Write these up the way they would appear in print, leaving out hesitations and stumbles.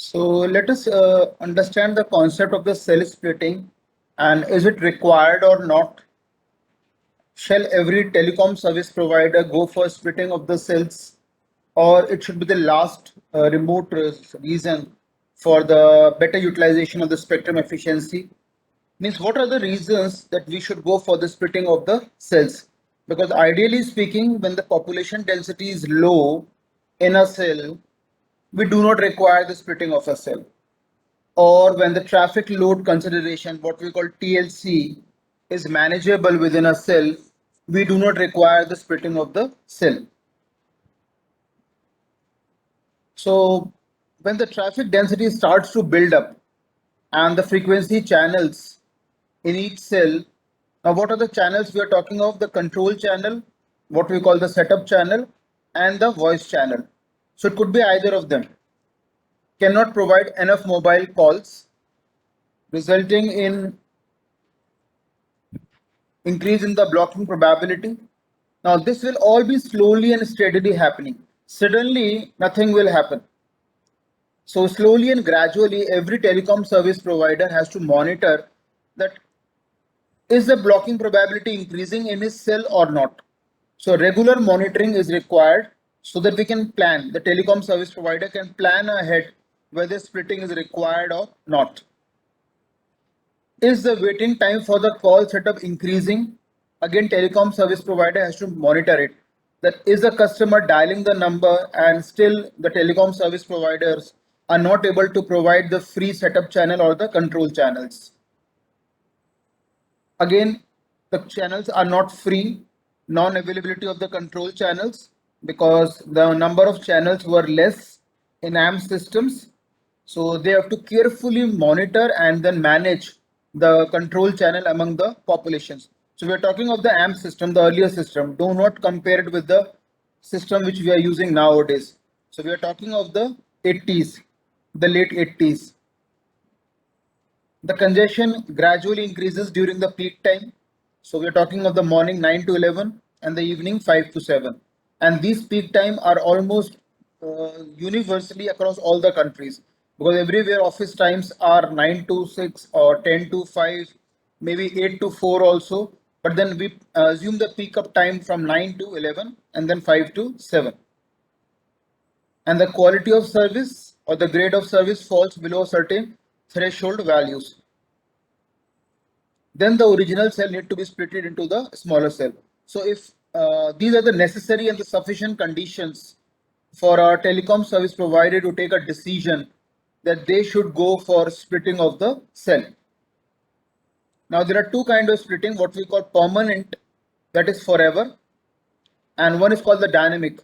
So let us understand the concept of the cell splitting and is it required or not? Shall every telecom service provider go for splitting of the cells or it should be the last remote reason for the better utilization of the spectrum efficiency? Means what are the reasons that we should go for the splitting of the cells? Because ideally speaking, when the population density is low in a cell, we do not require the splitting of a cell, or when the traffic load consideration, what we call TLC, is manageable within a cell, we do not require the splitting of the cell. So when the traffic density starts to build up and the frequency channels in each cell, now what are the channels we are talking of? The control channel, what we call the setup channel, and the voice channel. So it could be either of them. Cannot provide enough mobile calls, resulting in increase in the blocking probability. Now this will all be slowly and steadily happening. Suddenly nothing will happen. So slowly and gradually every telecom service provider has to monitor that is the blocking probability increasing in his cell or not. So regular monitoring is required so that we can plan, the telecom service provider can plan ahead whether splitting is required or not. Is the waiting time for the call setup increasing? Again, telecom service provider has to monitor it. That is the customer dialing the number and still the telecom service providers are not able to provide the free setup channel or the control channels. Again, the channels are not free, non-availability of the control channels because the number of channels were less in AM systems. So they have to carefully monitor and then manage the control channel among the populations. So we are talking of the AM system, the earlier system. Do not compare it with the system which we are using nowadays. So we are talking of the 80s, the late 80s. The congestion gradually increases during the peak time. So we are talking of the morning 9 to 11 and the evening 5 to 7. And these peak time are almost universally across all the countries because everywhere office times are 9 to 6 or 10 to 5, maybe 8 to 4 also. But then we assume the peak up time from 9 to 11 and then 5 to 7. And the quality of service or the grade of service falls below certain threshold values, then the original cell need to be split into the smaller cell. So if these are the necessary and the sufficient conditions for our telecom service provider to take a decision that they should go for splitting of the cell. Now there are two kinds of splitting, what we call permanent, that is forever, and one is called the dynamic,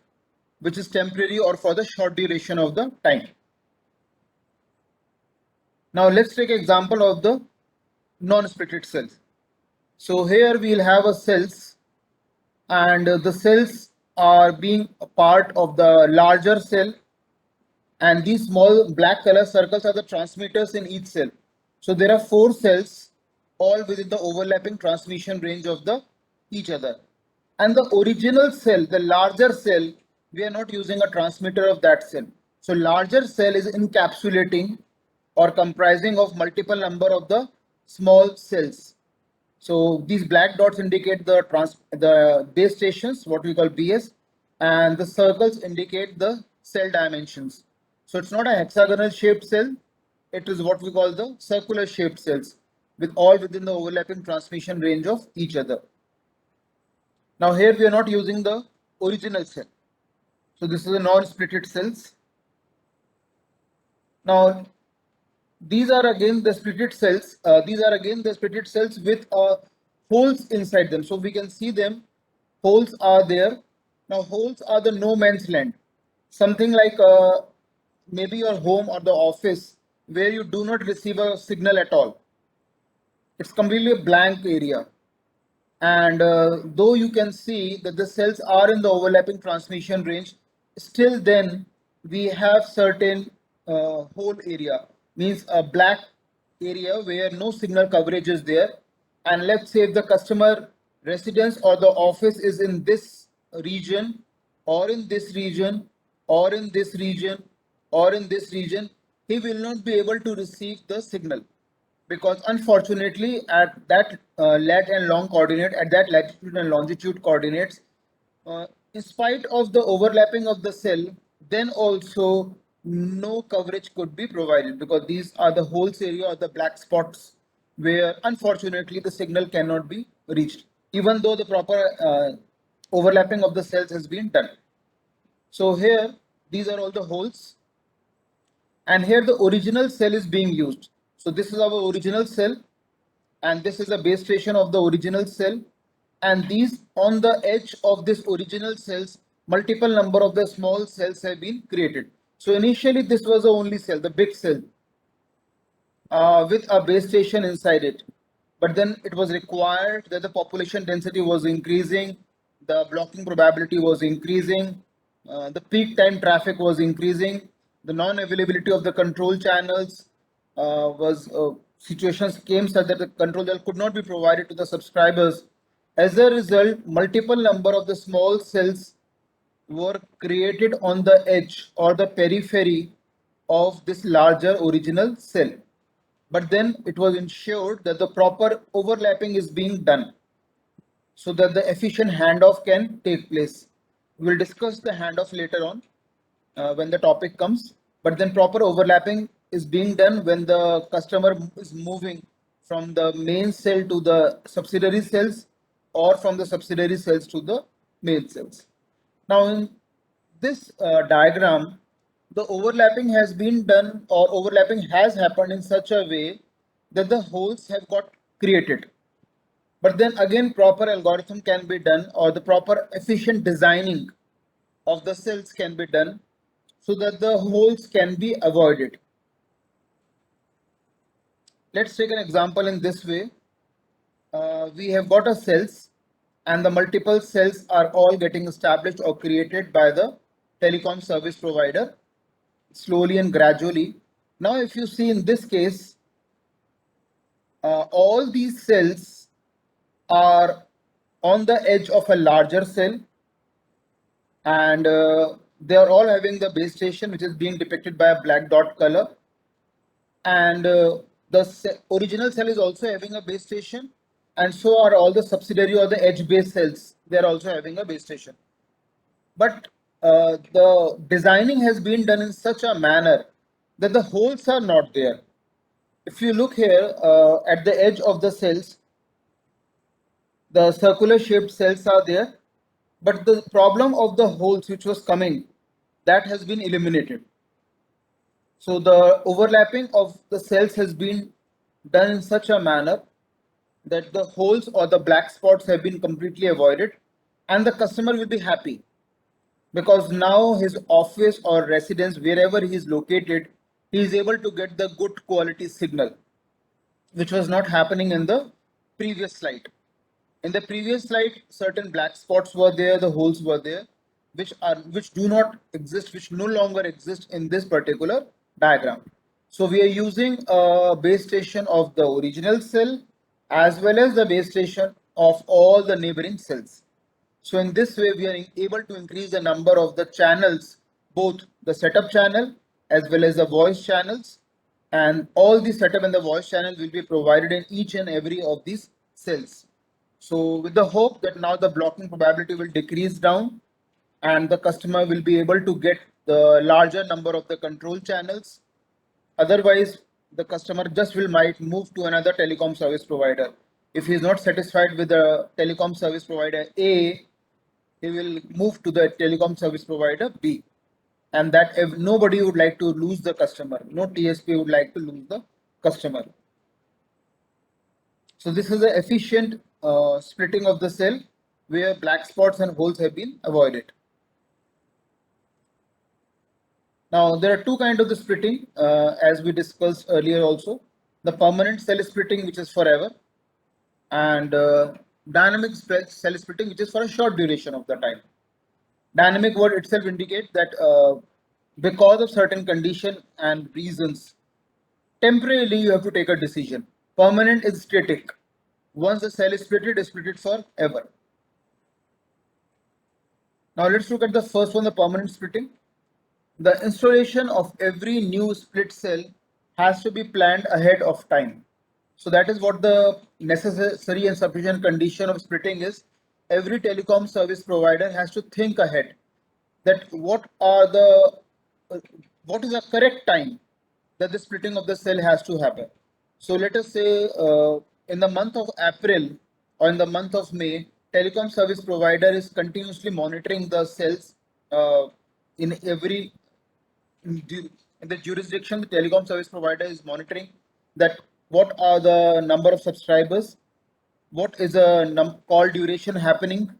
which is temporary or for the short duration of the time. Now let's take example of the non-splitted cells. So here we'll have a cells and the cells are being a part of the larger cell, and these small black color circles are the transmitters in each cell. So there are four cells all within the overlapping transmission range of the each other, and the original cell, the larger cell, we are not using a transmitter of that cell. So larger cell is encapsulating or comprising of multiple number of the small cells. So these black dots indicate the base stations, what we call BS, and the circles indicate the cell dimensions. So it's not a hexagonal shaped cell, it is what we call the circular shaped cells with all within the overlapping transmission range of each other. Now here we are not using the original cell. So this is a non-splitted cells. Now these are again the splitted cells. These are again the splitted cells with holes inside them. So we can see them. Holes are there. Now holes are the no man's land. Something like maybe your home or the office where you do not receive a signal at all. It's completely a blank area. And though you can see that the cells are in the overlapping transmission range, still then we have certain whole area, means a black area where no signal coverage is there. And let's say if the customer residence or the office is in this region or in this region or in this region or in this region, he will not be able to receive the signal, because unfortunately at that lat and long coordinate, at that latitude and longitude coordinates, in spite of the overlapping of the cell, then also no coverage could be provided, because these are the holes area or the black spots where unfortunately the signal cannot be reached, even though the proper overlapping of the cells has been done. So here these are all the holes, and here the original cell is being used. So this is our original cell, and this is the base station of the original cell, and these on the edge of this original cells, multiple number of the small cells have been created. So initially this was the only cell, the big cell, with a base station inside it. But then it was required that the population density was increasing, the blocking probability was increasing, the peak time traffic was increasing, the non-availability of the control channels was situations came such that the control channel could not be provided to the subscribers. As a result, multiple number of the small cells were created on the edge or the periphery of this larger original cell. But then it was ensured that the proper overlapping is being done so that the efficient handoff can take place. We will discuss the handoff later on when the topic comes, but then proper overlapping is being done when the customer is moving from the main cell to the subsidiary cells, or from the subsidiary cells to the main cells. Now in this diagram, the overlapping has been done, or overlapping has happened in such a way that the holes have got created. But then again, proper algorithm can be done, or the proper efficient designing of the cells can be done so that the holes can be avoided. Let's take an example in this way. We have got a cells, and the multiple cells are all getting established or created by the telecom service provider slowly and gradually. Now if you see in this case, all these cells are on the edge of a larger cell, and they are all having the base station, which is being depicted by a black dot color, and the original cell is also having a base station, and so are all the subsidiary or the edge base cells. They are also having a base station, but the designing has been done in such a manner that the holes are not there. If you look here at the edge of the cells, the circular shaped cells are there, but the problem of the holes which was coming, that has been eliminated. So the overlapping of the cells has been done in such a manner that the holes or the black spots have been completely avoided, and the customer will be happy because now his office or residence, wherever he is located, he is able to get the good quality signal, which was not happening in the previous slide. In the previous slide, certain black spots were there, the holes were there, which do not exist, which no longer exist in this particular diagram. So we are using a base station of the original cell as well as the base station of all the neighboring cells. So in this way, we are able to increase the number of the channels, both the setup channel as well as the voice channels, and all the setup and the voice channel will be provided in each and every of these cells. So with the hope that now the blocking probability will decrease down, and the customer will be able to get the larger number of the control channels. Otherwise, the customer just will might move to another telecom service provider. If he is not satisfied with the telecom service provider A, he will move to the telecom service provider B. And that if nobody would like to lose the customer, no TSP would like to lose the customer. So this is the efficient splitting of the cell where black spots and holes have been avoided. Now there are two kinds of the splitting as we discussed earlier also. The permanent cell splitting, which is forever, and dynamic cell splitting, which is for a short duration of the time. Dynamic word itself indicates that because of certain condition and reasons, temporarily you have to take a decision. Permanent is static. Once the cell is split, it is split forever. Now let's look at the first one, the permanent splitting. The installation of every new split cell has to be planned ahead of time. So that is what the necessary and sufficient condition of splitting is. Every telecom service provider has to think ahead that uh, what is the correct time that the splitting of the cell has to happen. So let us say in the month of April or in the month of May, telecom service provider is continuously monitoring the cells uh, in every in the jurisdiction. The telecom service provider is monitoring that what are the number of subscribers, what is a call duration happening,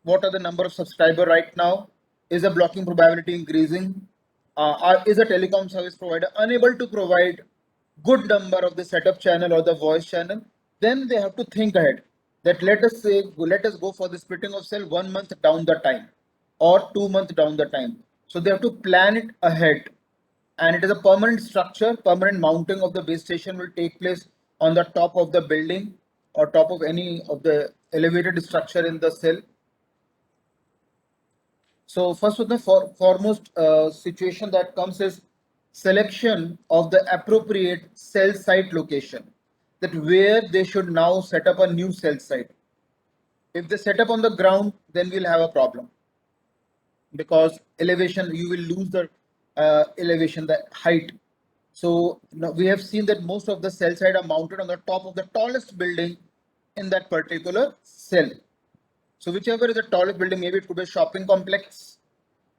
what are the number of subscriber right now, is the blocking probability increasing, is a telecom service provider unable to provide good number of the setup channel or the voice channel, then they have to think ahead that let us go for the splitting of cell 1 month down the time or 2 months down the time. So they have to plan it ahead, and it is a permanent structure. Permanent mounting of the base station will take place on the top of the building or top of any of the elevated structure in the cell. So first of the foremost situation that comes is selection of the appropriate cell site location, that where they should now set up a new cell site. If they set up on the ground, then we'll have a problem, because elevation, you will lose the elevation, the height. So now we have seen that most of the cell site are mounted on the top of the tallest building in that particular cell. So whichever is the tallest building, maybe it could be a shopping complex,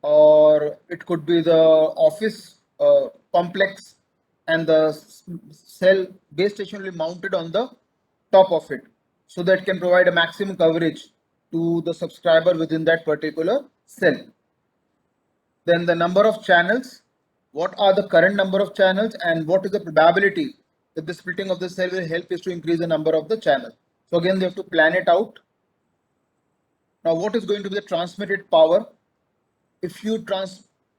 or it could be the office complex, and the cell base station will be mounted on the top of it, so that it can provide a maximum coverage to the subscriber within that particular cell. Then the number of channels, what are the current number of channels, and what is the probability that the splitting of the cell will help is to increase the number of the channels. So again, they have to plan it out. Now, what is going to be the transmitted power? If you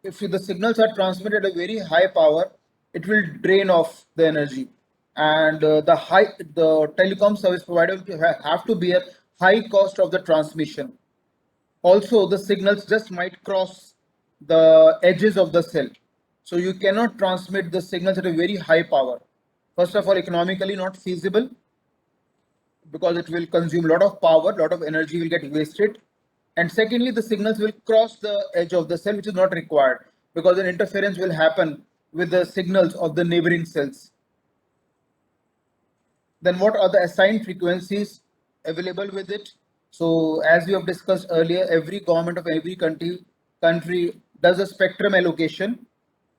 if the signals are transmitted at a very high power, it will drain off the energy, and the telecom service provider will have to bear high cost of the transmission. Also, the signals just might cross the edges of the cell, so you cannot transmit the signals at a very high power. First of all, economically not feasible, because it will consume a lot of power, a lot of energy will get wasted. And secondly, the signals will cross the edge of the cell, which is not required, because an interference will happen with the signals of the neighboring cells. Then what are the assigned frequencies available with it? So as we have discussed earlier, every government of every country does a spectrum allocation,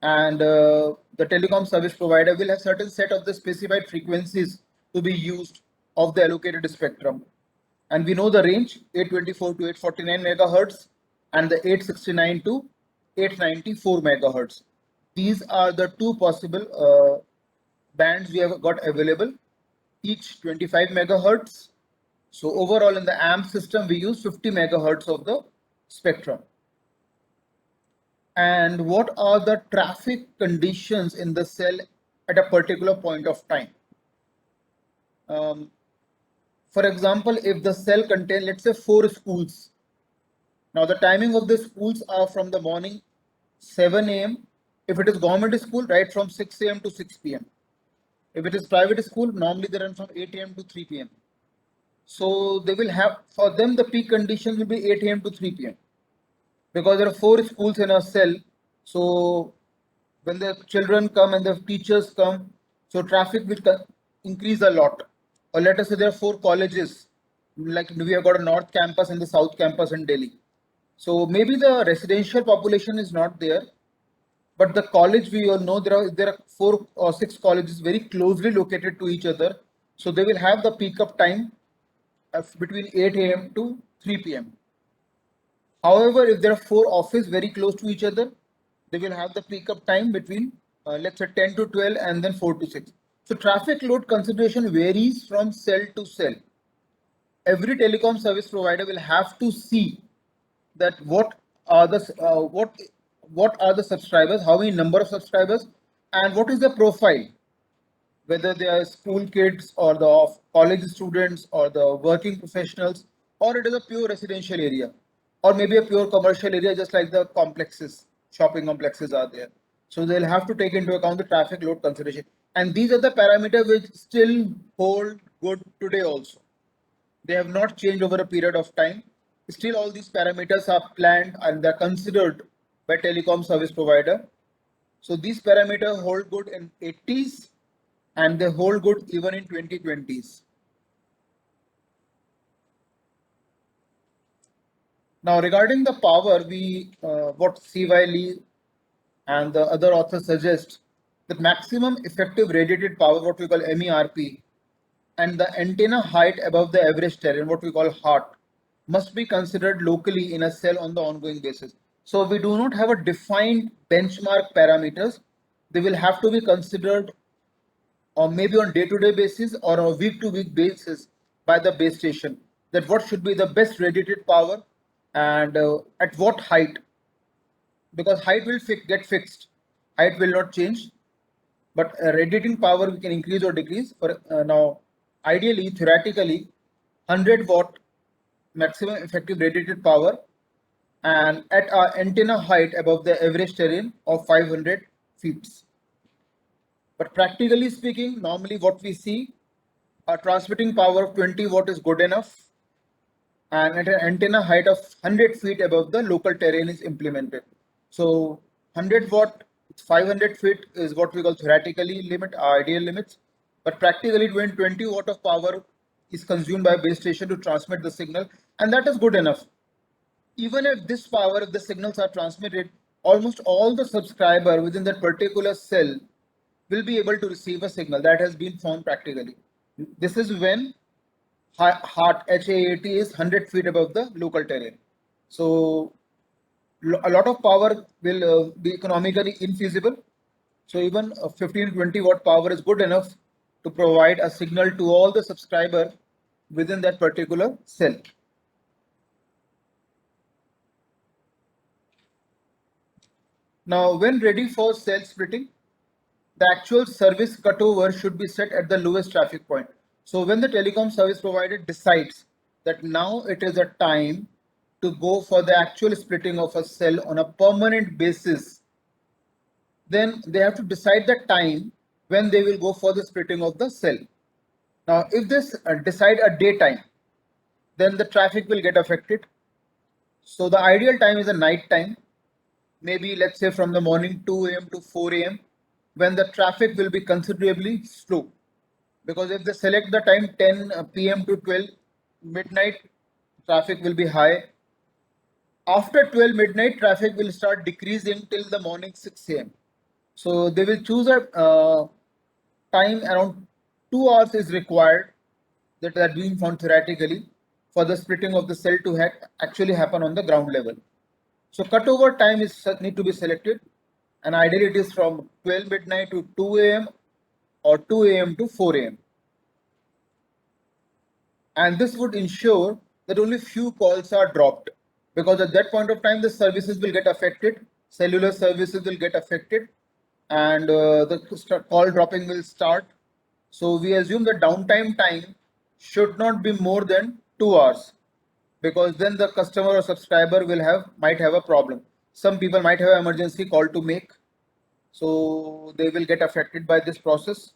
and the telecom service provider will have certain set of the specified frequencies to be used of the allocated spectrum. And we know the range 824 to 849 megahertz and the 869 to 894 megahertz. These are the two possible bands we have got available, each 25 megahertz. So overall in the AMP system, we use 50 megahertz of the spectrum. And what are the traffic conditions in the cell at a particular point of time? For example, if the cell contains, let's say, 4 schools. Now the timing of the schools are from the morning 7 a.m. If it is government school, right from 6 a.m. to 6 p.m. If it is private school, normally they run from 8 a.m. to 3 p.m. So they will have, for them, the peak conditions will be 8 a.m. to 3 p.m. because there are 4 schools in a cell. So when the children come and the teachers come, so traffic will increase a lot. Or let us say there are 4 colleges, like we have got a north campus and the south campus in Delhi. So maybe the residential population is not there, but the college, we all know there are 4 or 6 colleges very closely located to each other. So they will have the peak up time of between 8 a.m. to 3 p.m. However, if there are 4 offices very close to each other, they will have the peak up time between let's say 10 to 12 and then 4 to 6. So traffic load consideration varies from cell to cell. Every telecom service provider will have to see that what are the subscribers, how many number of subscribers, and what is the profile, whether they are school kids or the college students or the working professionals, or it is a pure residential area, or maybe a pure commercial area, just like the complexes. shopping complexes are there. So they'll have to take into account the traffic load consideration. And these are the parameters which still hold good today also. They have not changed over a period of time. Still, all these parameters are planned and they're considered by telecom service provider. So these parameters hold good in 80s and they hold good even in 2020s. Now, regarding the power, what C.Y. Lee and the other authors suggest that maximum effective radiated power, what we call MERP, and the antenna height above the average terrain, what we call HART, must be considered locally in a cell on the ongoing basis. So we do not have a defined benchmark parameters. They will have to be considered or maybe on day-to-day basis or a week-to-week basis by the base station, that what should be the best radiated power and at what height, because height will get fixed, height will not change, but radiating power we can increase or decrease. For now, ideally, theoretically, 100 watt maximum effective radiated power and at our antenna height above the average terrain of 500 feet. But practically speaking, normally what we see, a transmitting power of 20 watt is good enough, and at an antenna height of 100 feet above the local terrain is implemented. So 100 watt, 500 feet is what we call theoretically limit, ideal limits, but practically when 20 watt of power is consumed by a base station to transmit the signal, and that is good enough. Even if this power, if the signals are transmitted, almost all the subscriber within that particular cell will be able to receive a signal. That has been found practically. This is when HART is 100 feet above the local terrain. So a lot of power will be economically infeasible. So even 15 20 watt power is good enough to provide a signal to all the subscriber within that particular cell. Now, when ready for cell splitting, the actual service cutover should be set at the lowest traffic point. So when the telecom service provider decides that now it is a time to go for the actual splitting of a cell on a permanent basis, then they have to decide the time when they will go for the splitting of the cell. Now, if this decide a daytime, then the traffic will get affected. So the ideal time is a night time, maybe let's say from the morning 2 a.m. to 4 a.m. when the traffic will be considerably slow. Because if they select the time 10 p.m. to 12 midnight, traffic will be high. After 12 midnight, traffic will start decreasing till the morning 6 a.m. So they will choose a time around 2 hours is required, that are being found theoretically, for the splitting of the cell to actually happen on the ground level. So cutover time is need to be selected, and ideally it is from 12 midnight to 2 a.m. or 2 a.m. to 4 a.m. And this would ensure that only few calls are dropped, because at that point of time the services will get affected, cellular services will get affected, and the call dropping will start. So we assume the downtime time should not be more than 2 hours, because then the customer or subscriber might have a problem. Some people might have an emergency call to make, so they will get affected by this process.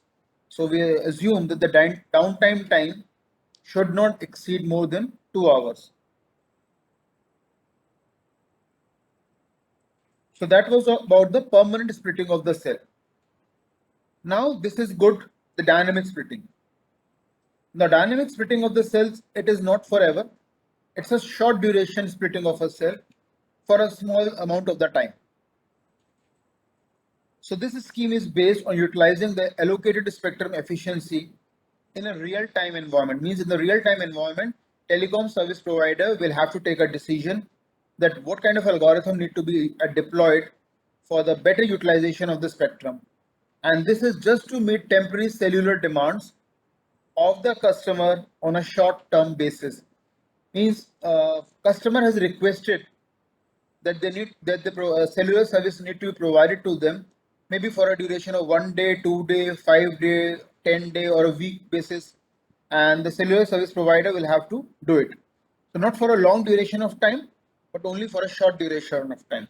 So we assume that the downtime time should not exceed more than 2 hours. So that was about the permanent splitting of the cell. Now this is good, the dynamic splitting. The dynamic splitting of the cells, it is not forever. It's a short duration splitting of a cell for a small amount of the time. So this scheme is based on utilizing the allocated spectrum efficiency in a real-time environment. Means in the real-time environment, telecom service provider will have to take a decision that what kind of algorithm need to be deployed for the better utilization of the spectrum. And this is just to meet temporary cellular demands of the customer on a short-term basis. Means customer has requested that the cellular service need to be provided to them, maybe for a duration of 1 day, 2 day, 5 day, 10 day, or a week basis, and the cellular service provider will have to do it. So not for a long duration of time, but only for a short duration of time.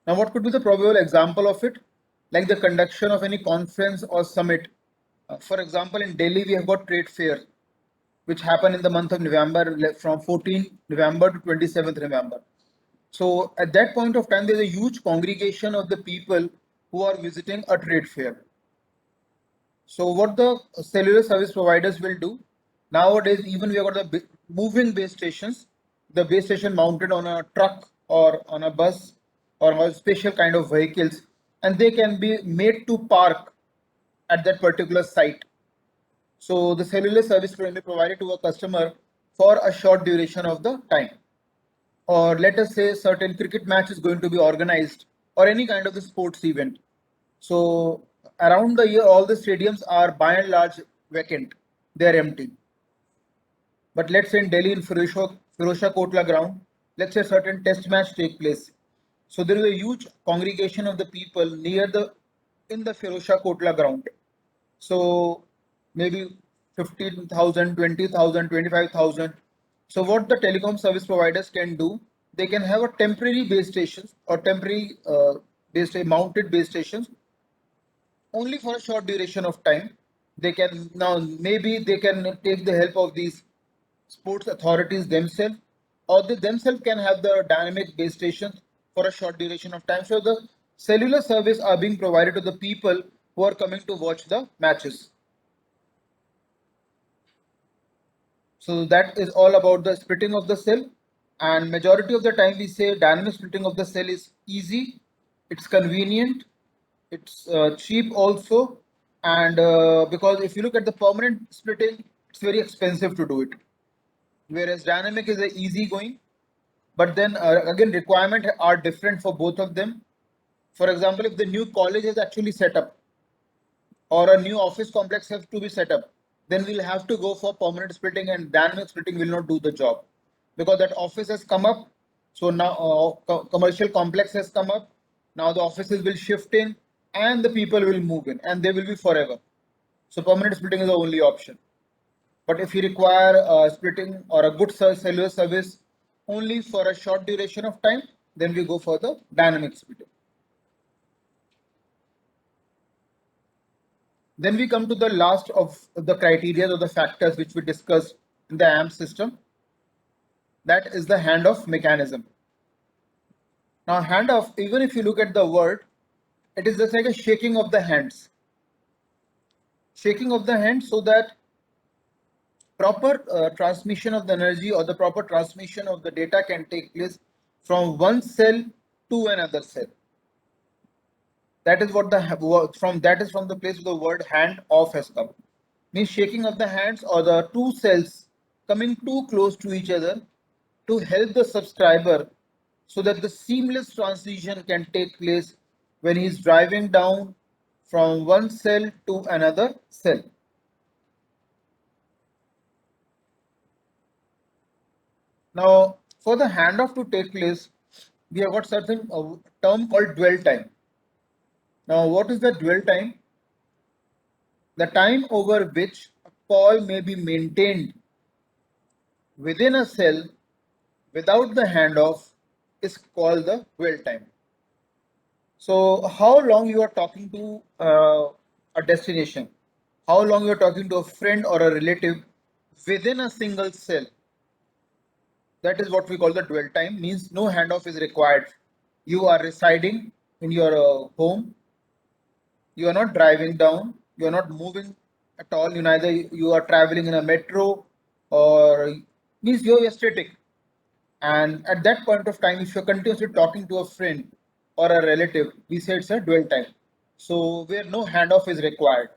Now, what could be the probable example of it? Like the conduction of any conference or summit. For example, in Delhi, we have got trade fair, which happen in the month of November, from 14 November to 27th November. So at that point of time, there's a huge congregation of the people who are visiting a trade fair. So what the cellular service providers will do nowadays, even we have got the moving base stations, the base station mounted on a truck or on a bus or on a special kind of vehicles, and they can be made to park at that particular site. So the cellular service will be provided to a customer for a short duration of the time. Or let us say certain cricket match is going to be organized or any kind of the sports event. So around the year, all the stadiums are by and large vacant. They are empty. But let's say in Delhi in Firozshah Kotla ground, let's say certain test match take place. So there is a huge congregation of the people near the in the Firozshah Kotla ground. So maybe 15,000, 20,000, 25,000. So what the telecom service providers can do, they can have a temporary base stations or temporary mounted base stations only for a short duration of time. They can now maybe they can take the help of these sports authorities themselves, or they themselves can have the dynamic base stations for a short duration of time. So the cellular service are being provided to the people who are coming to watch the matches. So that is all about the splitting of the cell, and majority of the time we say dynamic splitting of the cell is easy, it's convenient, it's cheap also, and because if you look at the permanent splitting, it's very expensive to do it. Whereas dynamic is a easy going, but then again requirement are different for both of them. For example, if the new college is actually set up or a new office complex has to be set up, then we'll have to go for permanent splitting, and dynamic splitting will not do the job because that office has come up. So now commercial complex has come up. Now the offices will shift in and the people will move in and they will be forever. So permanent splitting is the only option. But if you require splitting or a good cellular service only for a short duration of time, then we go for the dynamic splitting. Then we come to the last of the criteria or the factors which we discussed in the AMP system. That is the handoff mechanism. Now, handoff, even if you look at the word, it is just like a shaking of the hands. Shaking of the hands so that proper transmission of the energy or the proper transmission of the data can take place from one cell to another cell. That is what from the place the word hand off has come. Means shaking of the hands or the two cells coming too close to each other to help the subscriber so that the seamless transition can take place when he is driving down from one cell to another cell. Now, for the handoff to take place, we have got certain term called dwell time. Now, what is the dwell time? The time over which a call may be maintained within a cell without the handoff is called the dwell time. So, how long you are talking to a destination, how long you are talking to a friend or a relative within a single cell, that is what we call the dwell time. Means no handoff is required. You are residing in your home. You are not driving down. You are not moving at all. You neither you are traveling in a metro or means you are static. And at that point of time, if you're continuously talking to a friend or a relative, we say it's a dwell time. So where no handoff is required.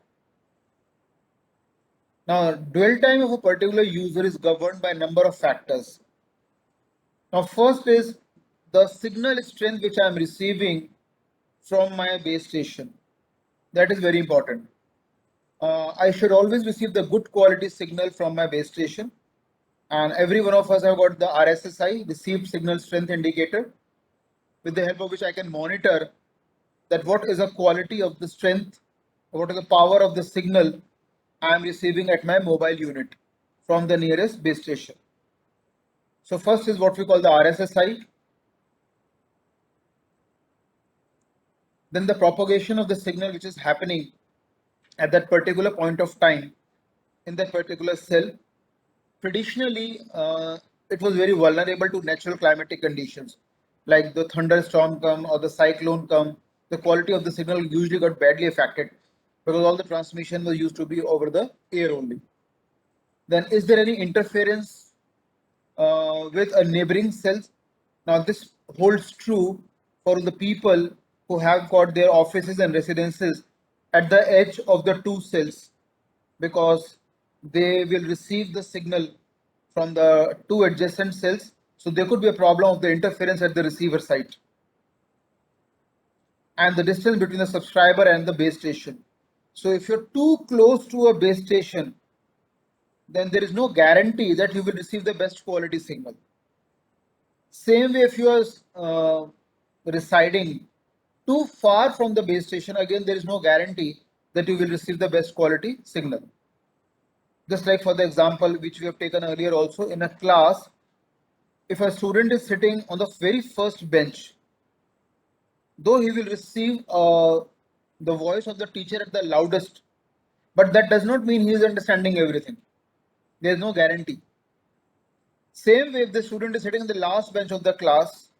Now, dwell time of a particular user is governed by a number of factors. Now, first is the signal strength which I am receiving from my base station. That is very important. I should always receive the good quality signal from my base station. And every one of us have got the RSSI, received signal strength indicator, with the help of which I can monitor that what is the quality of the strength, what is the power of the signal I am receiving at my mobile unit from the nearest base station. So first is what we call the RSSI. then the propagation of the signal which is happening at that particular point of time in that particular cell, traditionally it was very vulnerable to natural climatic conditions like the thunderstorm come or the cyclone come. The quality of the signal usually got badly affected because all the transmission was used to be over the air only. Then is there any interference with a neighboring cells? Now this holds true for the people who have got their offices and residences at the edge of the two cells, because they will receive the signal from the two adjacent cells. So there could be a problem of the interference at the receiver site and the distance between the subscriber and the base station. So if you're too close to a base station, then there is no guarantee that you will receive the best quality signal. Same way, if you are residing too far from the base station, again there is no guarantee that you will receive the best quality signal. Just like for the example which we have taken earlier also, in a class, if a student is sitting on the very first bench, though he will receive the voice of the teacher at the loudest, but that does not mean he is understanding everything. There is no guarantee. Same way, if the student is sitting in the last bench of the class,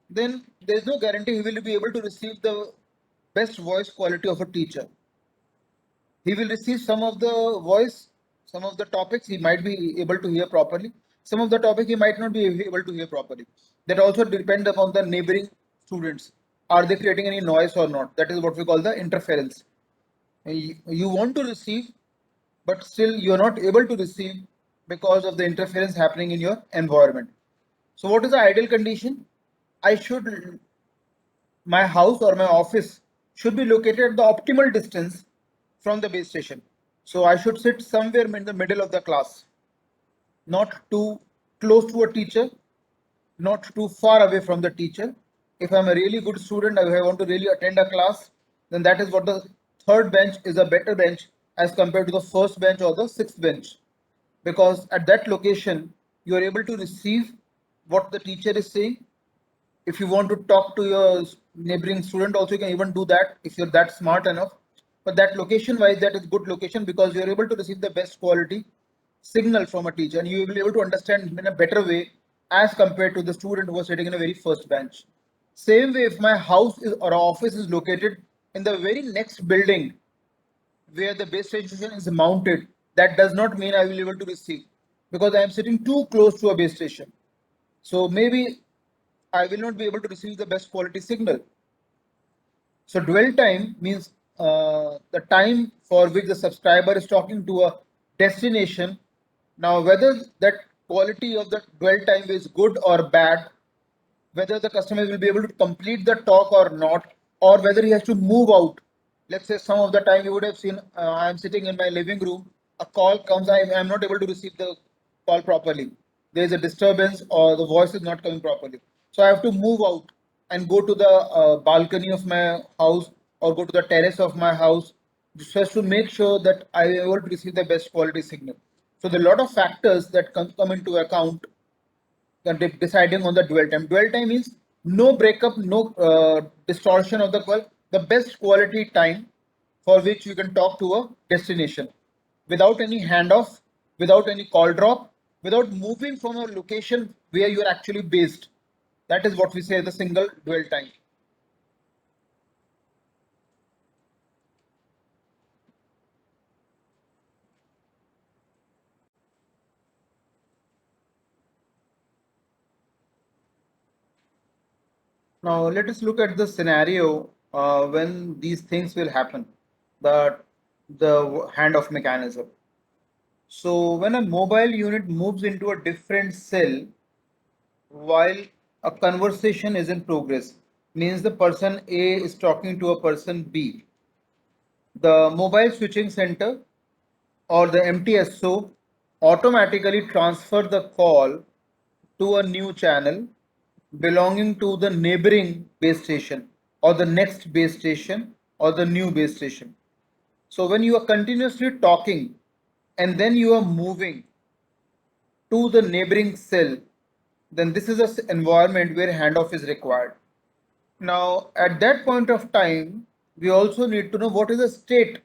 then there is no guarantee he will be able to receive the best voice quality of a teacher. He will receive some of the voice, some of the topics he might be able to hear properly, some of the topic he might not be able to hear properly. That also depends upon the neighboring students. Are they creating any noise or not? That is what we call the interference. You want to receive, but still you are not able to receive because of the interference happening in your environment. So what is the ideal condition? I should, my house or my office should be located at the optimal distance from the base station. So I should sit somewhere in the middle of the class, not too close to a teacher, not too far away from the teacher. If I'm a really good student, I want to really attend a class, then that is what the third bench is a better bench as compared to the first bench or the sixth bench. Because at that location, you are able to receive what the teacher is saying. If you want to talk to your neighboring student also, you can even do that if you're that smart enough. But that location wise, that is good location because you're able to receive the best quality signal from a teacher and you will be able to understand in a better way as compared to the student who was sitting in a very first bench. Same way, if my house is, or office is located in the very next building where the base station is mounted, that does not mean I will be able to receive because I am sitting too close to a base station. So maybe I will not be able to receive the best quality signal. So dwell time means the time for which the subscriber is talking to a destination. Now, whether that quality of the dwell time is good or bad, whether the customer will be able to complete the talk or not, or whether he has to move out. Let's say some of the time you would have seen I'm sitting in my living room, a call comes, I'm not able to receive the call properly. There is a disturbance or the voice is not coming properly. So I have to move out and go to the balcony of my house or go to the terrace of my house just to make sure that I am able to receive the best quality signal. So there are a lot of factors that come into account deciding on the dwell time. Dwell time means no breakup, no distortion of the call, the best quality time for which you can talk to a destination without any handoff, without any call drop, without moving from a location where you are actually based. That is what we say the single dwell time. Now let us look at the scenario when these things will happen. The handoff mechanism. So when a mobile unit moves into a different cell while a conversation is in progress, means the person A is talking to a person B. The mobile switching center or the MTSO automatically transfer the call to a new channel belonging to the neighboring base station or the next base station or the new base station. So when you are continuously talking and then you are moving to the neighboring cell, then this is an environment where handoff is required. Now, at that point of time, we also need to know what is the state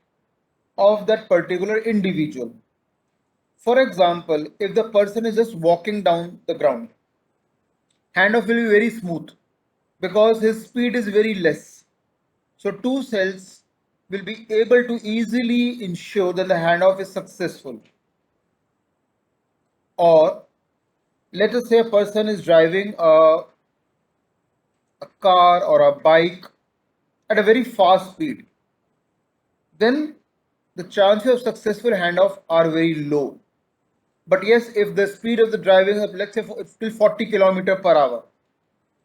of that particular individual. For example, if the person is just walking down the ground, handoff will be very smooth because his speed is very less. So two cells will be able to easily ensure that the handoff is successful. Or let us say a person is driving a car or a bike at a very fast speed, then the chances of successful handoff are very low. But yes, if the speed of the driving, let's say it's still 40 kilometer per hour,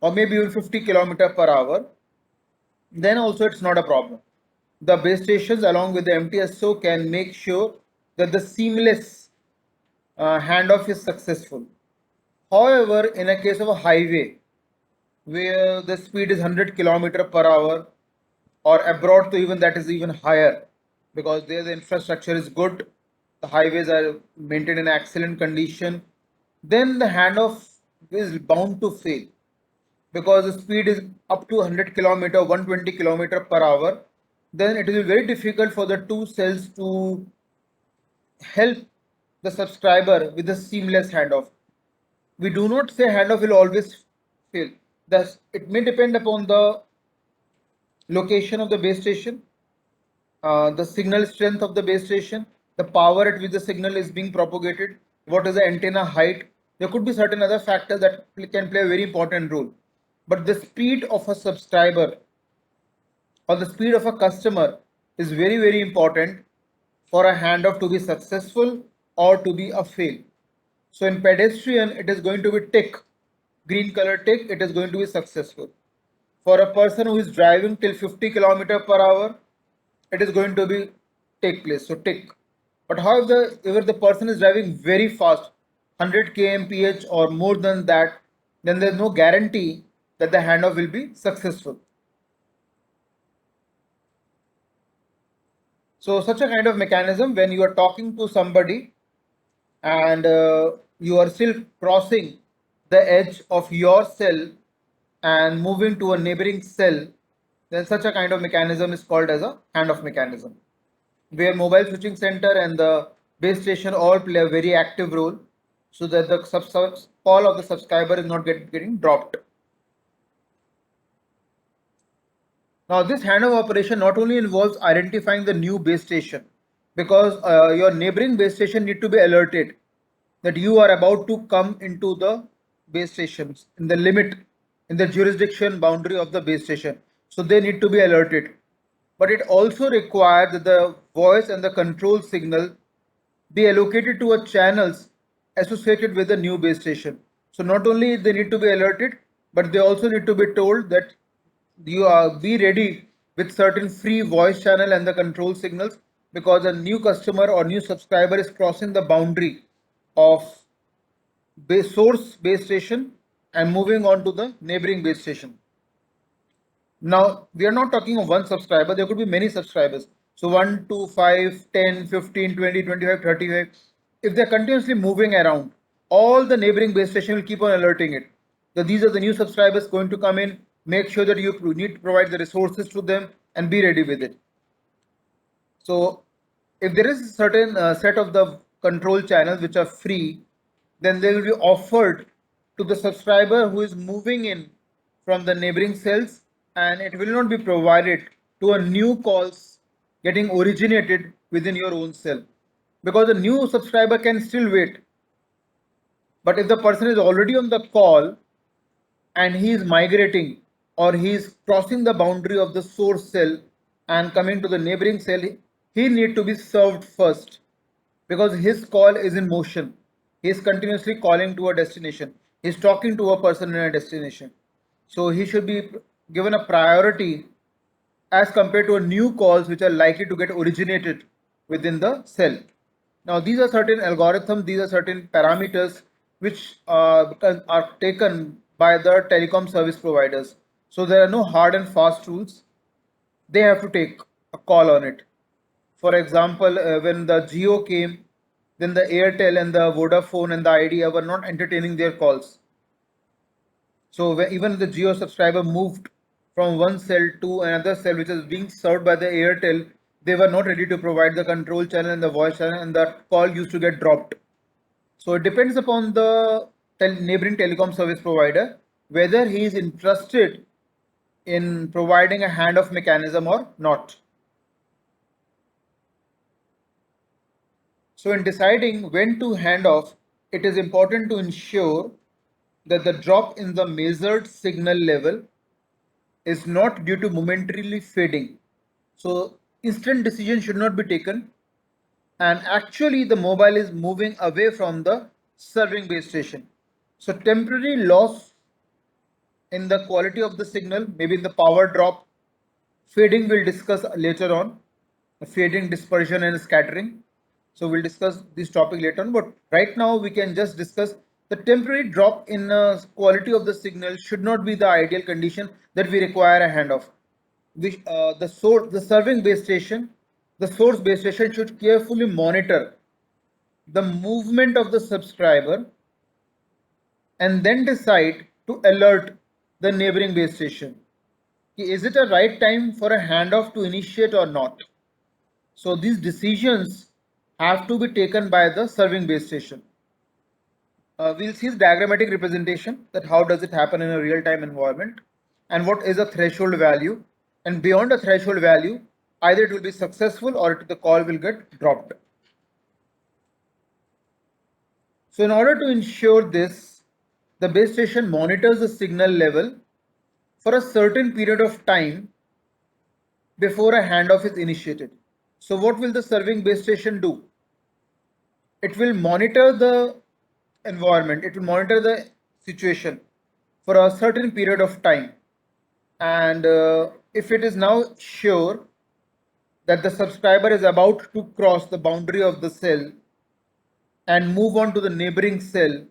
or maybe even 50 kilometer per hour, then also it's not a problem. The base stations along with the MTSO can make sure that the seamless handoff is successful. However, in a case of a highway where the speed is 100 kilometer per hour, or abroad to even that is even higher, because there the infrastructure is good, the highways are maintained in excellent condition, then the handoff is bound to fail because the speed is up to 100 kilometer 120 kilometer per hour. Then it will be very difficult for the two cells to help the subscriber with a seamless handoff. We do not say handoff will always fail. Thus, it may depend upon the location of the base station, the signal strength of the base station, the power at which the signal is being propagated, what is the antenna height. There could be certain other factors that can play a very important role. But the speed of a subscriber or the speed of a customer is very, very important for a handoff to be successful or to be a fail. So in pedestrian, it is going to be tick, green color tick, it is going to be successful. For a person who is driving till 50 kilometer per hour, it is going to be take place. So tick. But however, if the person is driving very fast, 100 kmph or more than that, then there is no guarantee that the handoff will be successful. So such a kind of mechanism, when you are talking to somebody and you are still crossing the edge of your cell and moving to a neighboring cell, then such a kind of mechanism is called as a handoff mechanism, where mobile switching center and the base station all play a very active role so that the call of the subscriber is not getting dropped. Now, this handoff operation not only involves identifying the new base station, because your neighboring base station need to be alerted that you are about to come into the base stations in the limit, in the jurisdiction boundary of the base station. So they need to be alerted. But it also requires that the voice and the control signal be allocated to a channels associated with the new base station. So not only they need to be alerted, but they also need to be told that you are be ready with certain free voice channel and the control signals, because a new customer or new subscriber is crossing the boundary of base source base station and moving on to the neighboring base station. Now, we are not talking of one subscriber, there could be many subscribers. So 1, 2, 5, 10, 15, 20, 25, 35. If they're continuously moving around, all the neighboring base station will keep on alerting it that these are the new subscribers going to come in. Make sure that you need to provide the resources to them and be ready with it. So if there is a certain set of the control channels which are free, then they will be offered to the subscriber who is moving in from the neighboring cells, and it will not be provided to a new calls getting originated within your own cell, because the new subscriber can still wait. But if the person is already on the call and he is migrating or he is crossing the boundary of the source cell and coming to the neighboring cell, he need to be served first because his call is in motion. He is continuously calling to a destination. He is talking to a person in a destination. So he should be given a priority as compared to a new calls which are likely to get originated within the cell. Now these are certain algorithms, these are certain parameters which are taken by the telecom service providers. So there are no hard and fast rules. They have to take a call on it. For example, when the Jio came, then the Airtel and the Vodafone and the Idea were not entertaining their calls. So even the Jio subscriber moved from one cell to another cell which is being served by the Airtel, they were not ready to provide the control channel and the voice channel, and that call used to get dropped. So it depends upon the neighboring telecom service provider whether he is interested in providing a handoff mechanism or not. So in deciding when to hand off, it is important to ensure that the drop in the measured signal level is not due to momentarily fading. So instant decision should not be taken, and actually the mobile is moving away from the serving base station. So temporary loss in the quality of the signal, maybe in the power drop, fading we'll discuss later on, fading, dispersion and scattering. So we'll discuss this topic later on, but right now we can just discuss the temporary drop in quality of the signal should not be the ideal condition that we require a handoff. The serving base station, the source base station should carefully monitor the movement of the subscriber and then decide to alert the neighboring base station. Is it a right time for a handoff to initiate or not? So these decisions have to be taken by the serving base station. We'll see the diagrammatic representation that how does it happen in a real-time environment and what is a threshold value, and beyond a threshold value either it will be successful or the call will get dropped. So in order to ensure this, the base station monitors the signal level for a certain period of time before a handoff is initiated. So what will the serving base station do? It will monitor the environment, it will monitor the situation for a certain period of time, and if it is now sure that the subscriber is about to cross the boundary of the cell and move on to the neighboring cell,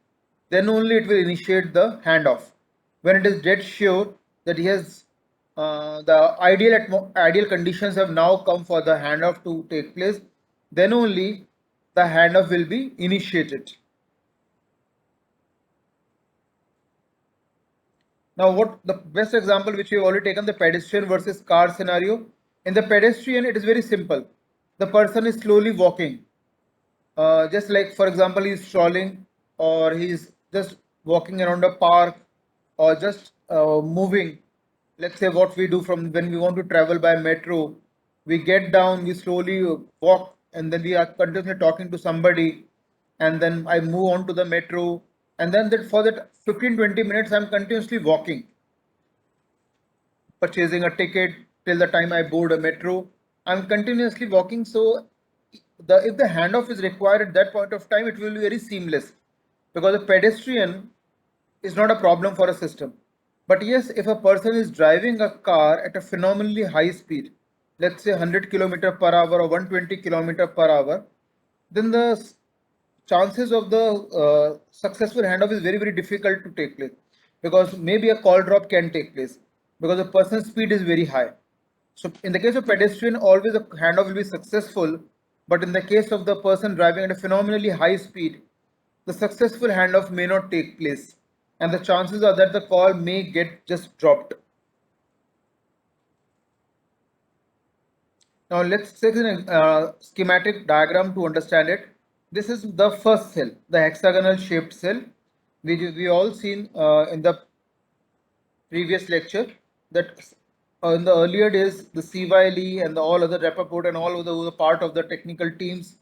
then only it will initiate the handoff. When it is dead sure that he has the ideal conditions have now come for the handoff to take place, then only the handoff will be initiated. Now, what the best example which we have already taken, the pedestrian versus car scenario. In the pedestrian, it is very simple. The person is slowly walking. Just like, for example, he's strolling or he's just walking around a park or just moving. Let's say what we do from when we want to travel by metro, we get down, we slowly walk, and then we are continuously talking to somebody, and then I move on to the metro, and then that for that 15-20 minutes I'm continuously walking, purchasing a ticket till the time I board a metro. I'm continuously walking, so if the handoff is required at that point of time, it will be very seamless because a pedestrian is not a problem for a system. But yes, if a person is driving a car at a phenomenally high speed, let's say 100 km/h or 120 km/h, then the chances of the successful handoff is very difficult to take place, because maybe a call drop can take place because the person's speed is very high. So in the case of pedestrian, always a handoff will be successful, but in the case of the person driving at a phenomenally high speed, the successful handoff may not take place, and the chances are that the call may get just dropped. Now let's take a schematic diagram to understand it. This is the first cell, the hexagonal shaped cell, which we all seen in the previous lecture, that in the earlier days the CYLE and the all other Rappaport and all of the were part of the technical teams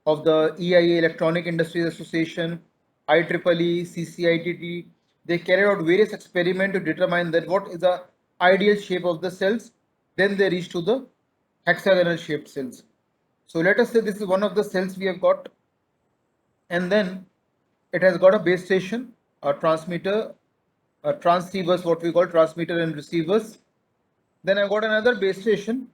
of the EIA, Electronic Industries Association, IEEE, CCITT. They carried out various experiments to determine that what is the ideal shape of the cells. Then they reached to the hexagonal shaped cells. So let us say this is one of the cells we have got, and then it has got a base station, a transmitter, transceivers, what we call transmitter and receivers. Then I've got another base station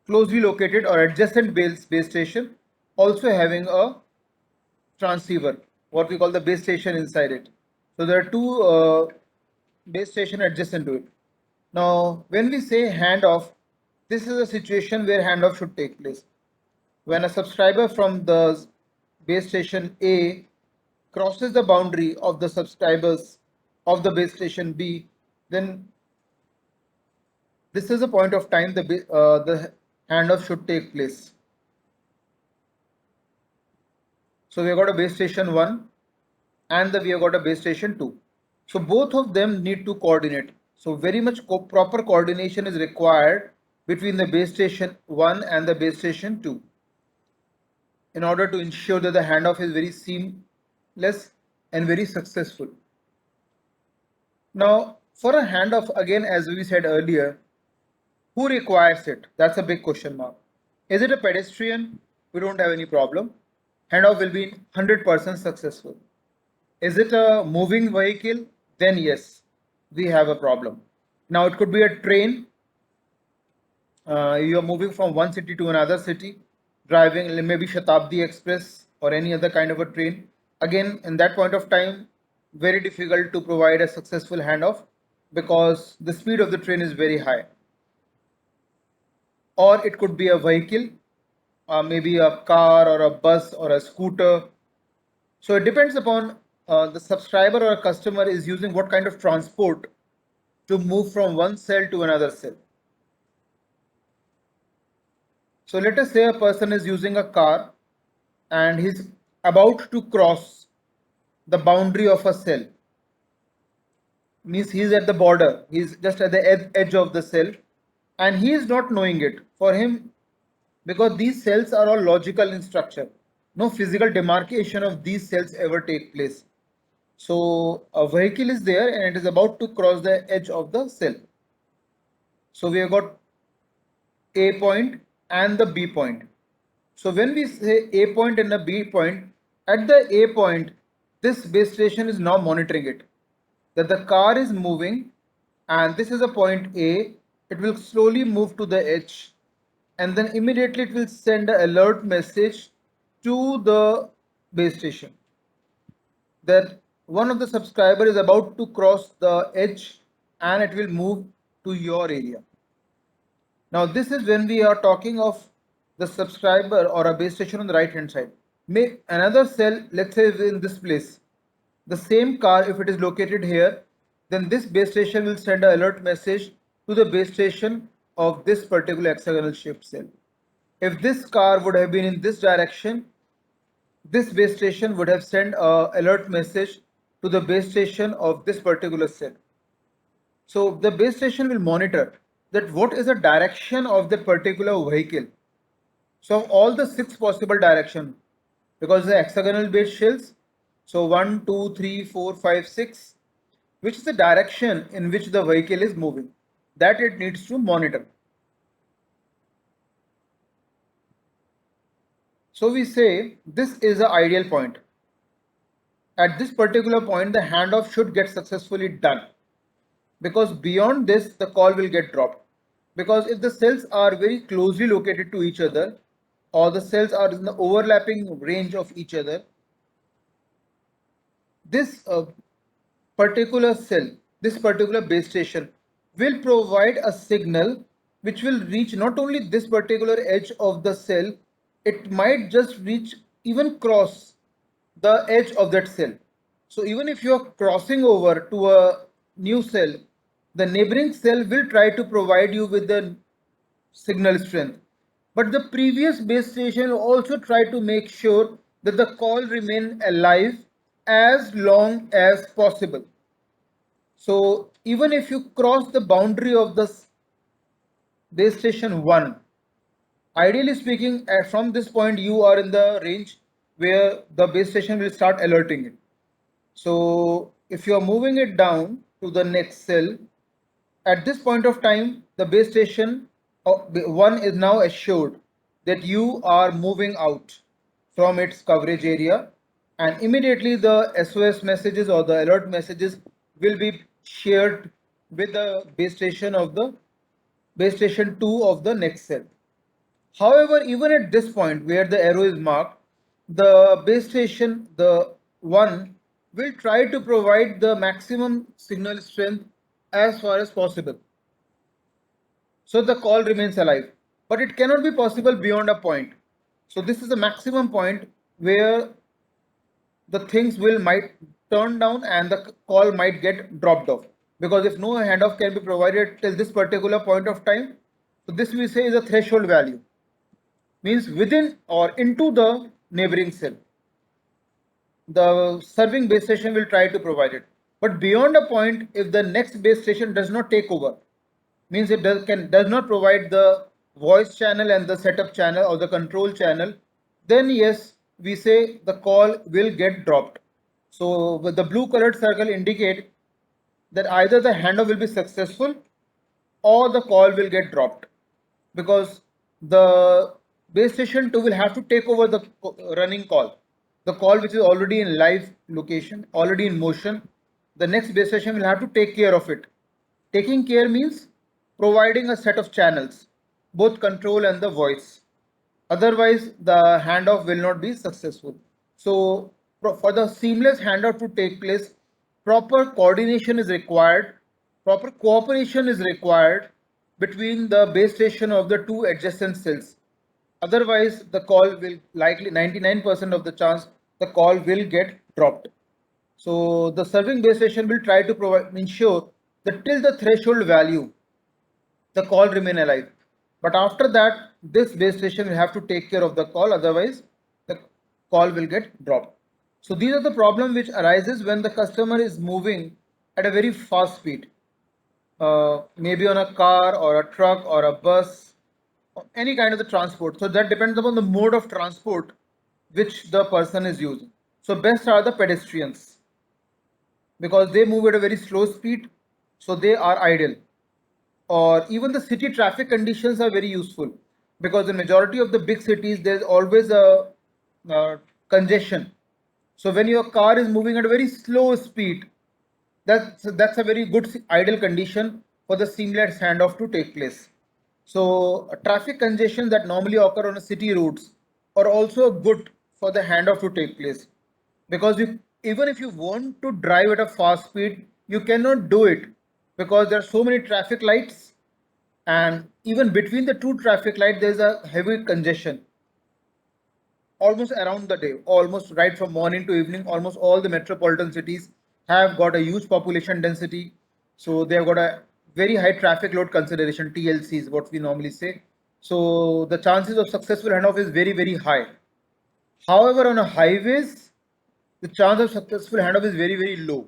closely located or adjacent base station also having a transceiver, what we call the base station inside it. So there are two base station adjacent to it. Now when we say handoff, this is a situation where handoff should take place. When a subscriber from the base station A crosses the boundary of the subscribers of the base station B, then this is a point of time the handoff should take place. So we have got a base station 1 and we have got a base station 2. So both of them need to coordinate. So very much proper coordination is required between the base station 1 and the base station 2 in order to ensure that the handoff is very seamless and very successful. Now, for a handoff, again, as we said earlier, who requires it? That's a big question mark. Is it a pedestrian? We don't have any problem. Handoff will be 100% successful. Is it a moving vehicle? Then yes, we have a problem. Now it could be a train. You are moving from one city to another city, driving maybe Shatabdi Express or any other kind of a train. Again, in that point of time, very difficult to provide a successful handoff because the speed of the train is very high. Or it could be a vehicle, maybe a car or a bus or a scooter. So it depends upon the subscriber or a customer is using what kind of transport to move from one cell to another cell. So let us say a person is using a car and he's about to cross the boundary of a cell. Means he's at the border, he's just at the edge of the cell and he is not knowing it. For him, because these cells are all logical in structure, no physical demarcation of these cells ever take place. So a vehicle is there and it is about to cross the edge of the cell. So we have got A point and the B point. So when we say A point and a B point, at the A point, this base station is now monitoring it. That the car is moving and this is a point A, it will slowly move to the edge and then immediately it will send an alert message to the base station that one of the subscriber is about to cross the edge and it will move to your area. Now this is when we are talking of the subscriber or a base station on the right hand side. May another cell, let's say in this place, the same car, if it is located here, then this base station will send an alert message to the base station of this particular hexagonal shaped cell. If this car would have been in this direction, this base station would have sent an alert message to the base station of this particular cell. So the base station will monitor that what is the direction of that particular vehicle. So all the 6 possible direction, because the hexagonal base shells, so 1, 2, 3, 4, 5, 6, which is the direction in which the vehicle is moving, that it needs to monitor. So we say this is an ideal point. At this particular point, the handoff should get successfully done, because beyond this, the call will get dropped. Because if the cells are very closely located to each other, or the cells are in the overlapping range of each other, this particular cell, this particular base station will provide a signal which will reach not only this particular edge of the cell, it might just reach, even cross the edge of that cell. So even if you are crossing over to a new cell, the neighboring cell will try to provide you with the signal strength. But the previous base station will also try to make sure that the call remain alive as long as possible. So even if you cross the boundary of the base station 1, ideally speaking, from this point you are in the range where the base station will start alerting it. So if you are moving it down to the next cell, at this point of time, the base station 1 is now assured that you are moving out from its coverage area, and immediately the SOS messages or the alert messages will be shared with the base station of the base station 2 of the next cell. However, even at this point where the arrow is marked, the base station, the 1, will try to provide the maximum signal strength as far as possible. So the call remains alive, but it cannot be possible beyond a point. So this is the maximum point where the things might turn down and the call might get dropped off. because if no handoff can be provided till this particular point of time, so this we say is a threshold value, means within or into the neighboring cell. The serving base station will try to provide it. But beyond a point, if the next base station does not take over, means it does not provide the voice channel and the setup channel or the control channel, then yes, we say the call will get dropped. So with the blue colored circle indicate that either the handoff will be successful or the call will get dropped, because the base station 2 will have to take over the running call, the call which is already in live location, already in motion. The next base station will have to take care of it. Taking care means providing a set of channels, both control and the voice. Otherwise, the handoff will not be successful. So, for the seamless handoff to take place, proper coordination is required, proper cooperation is required between the base station of the two adjacent cells. Otherwise, the call will likely 99% of the chance the call will get dropped. So the serving base station will try to ensure that till the threshold value, the call remain alive. But after that, this base station will have to take care of the call. Otherwise, the call will get dropped. So these are the problem which arises when the customer is moving at a very fast speed, maybe on a car or a truck or a bus, or any kind of the transport. So that depends upon the mode of transport which the person is using. So best are the pedestrians, because they move at a very slow speed, so they are ideal. Or even the city traffic conditions are very useful, because in majority of the big cities there's always a congestion. So when your car is moving at a very slow speed, that's a very good ideal condition for the seamless handoff to take place. So traffic congestion that normally occur on a city roads are also good for the handoff to take place, because even if you want to drive at a fast speed, you cannot do it, because there are so many traffic lights, and even between the two traffic lights there is a heavy congestion almost around the day, almost right from morning to evening. Almost all the metropolitan cities have got a huge population density, so they have got a very high traffic load consideration, TLC is what we normally say. So the chances of successful handoff is very very high. However, on a highways, the chance of successful handoff is very very low,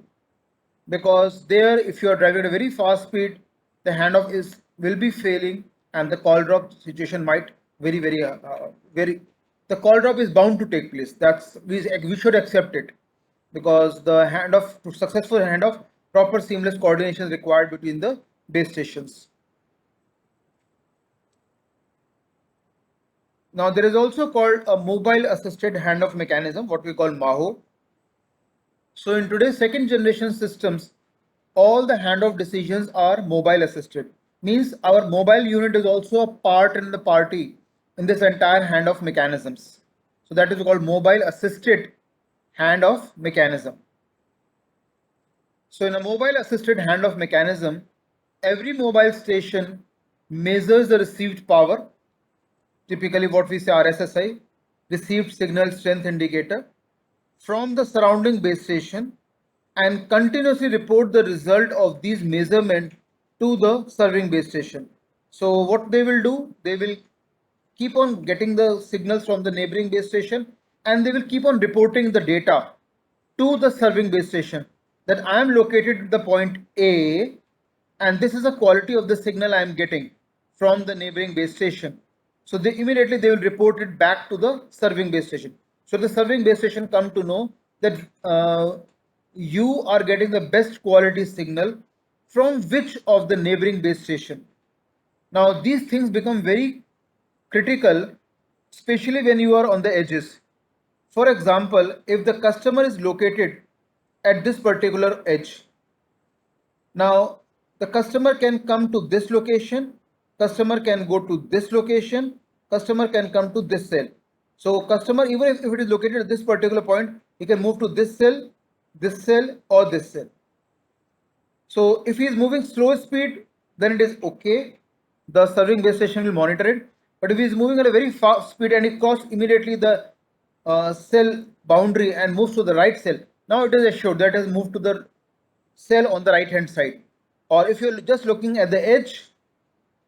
because there if you are driving at a very fast speed, the handoff is will be failing, and the call drop situation might very the call drop is bound to take place. That's we should accept it, because the handoff to successful handoff, proper seamless coordination is required between the base stations. Now there is also called a mobile assisted handoff mechanism, what we call MAHO. So in today's second generation systems, all the handoff decisions are mobile assisted. Means our mobile unit is also a part in the party in this entire handoff mechanisms. So that is called mobile assisted handoff mechanism. So in a mobile assisted handoff mechanism, every mobile station measures the received power, typically what we say RSSI, received signal strength indicator, from the surrounding base station, and continuously report the result of these measurements to the serving base station. So what they will do, they will keep on getting the signals from the neighboring base station, and they will keep on reporting the data to the serving base station that I am located at the point A, and this is the quality of the signal I am getting from the neighboring base station. So they will report it back to the serving base station. So the serving base station come to know that you are getting the best quality signal from which of the neighboring base station. Now these things become very critical, especially when you are on the edges. For example, if the customer is located at this particular edge, now the customer can come to this location, customer can go to this location, customer can come to this cell. So customer, even if it is located at this particular point, he can move to this cell or this cell. So if he is moving slow speed, then it is okay, the serving base station will monitor it. But if he is moving at a very fast speed and he crosses immediately the cell boundary and moves to the right cell, now it is assured that has moved to the cell on the right hand side. Or if you're just looking at the edge,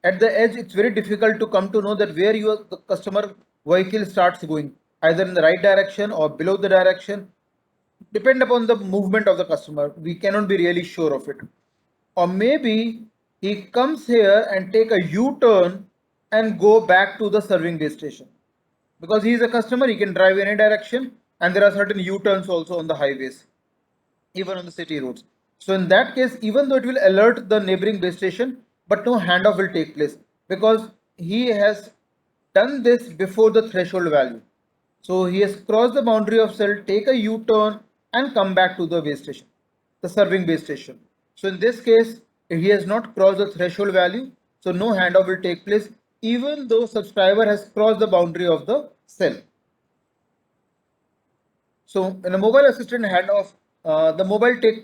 it's very difficult to come to know that where your customer vehicle starts going, either in the right direction or below the direction. Depend upon the movement of the customer, we cannot be really sure of it. Or maybe he comes here and take a U-turn and go back to the serving base station. Because he is a customer, he can drive any direction, and there are certain U-turns also on the highways, even on the city roads. So in that case, even though it will alert the neighboring base station, but no handoff will take place because he has done this before the threshold value. So he has crossed the boundary of cell, take a U-turn and come back to the base station, the serving base station. So in this case, he has not crossed the threshold value, so no handoff will take place even though subscriber has crossed the boundary of the cell. So in a mobile assistant handoff, the mobile tech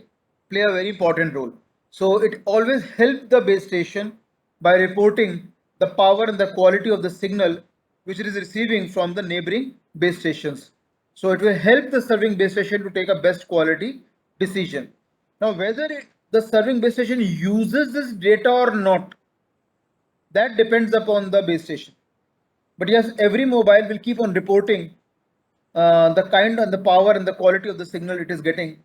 play a very important role. So it always helps the base station by reporting the power and the quality of the signal which it is receiving from the neighboring base stations. So it will help the serving base station to take a best quality decision. Now whether the serving base station uses this data or not, that depends upon the base station. But yes, every mobile will keep on reporting the kind and the power and the quality of the signal it is getting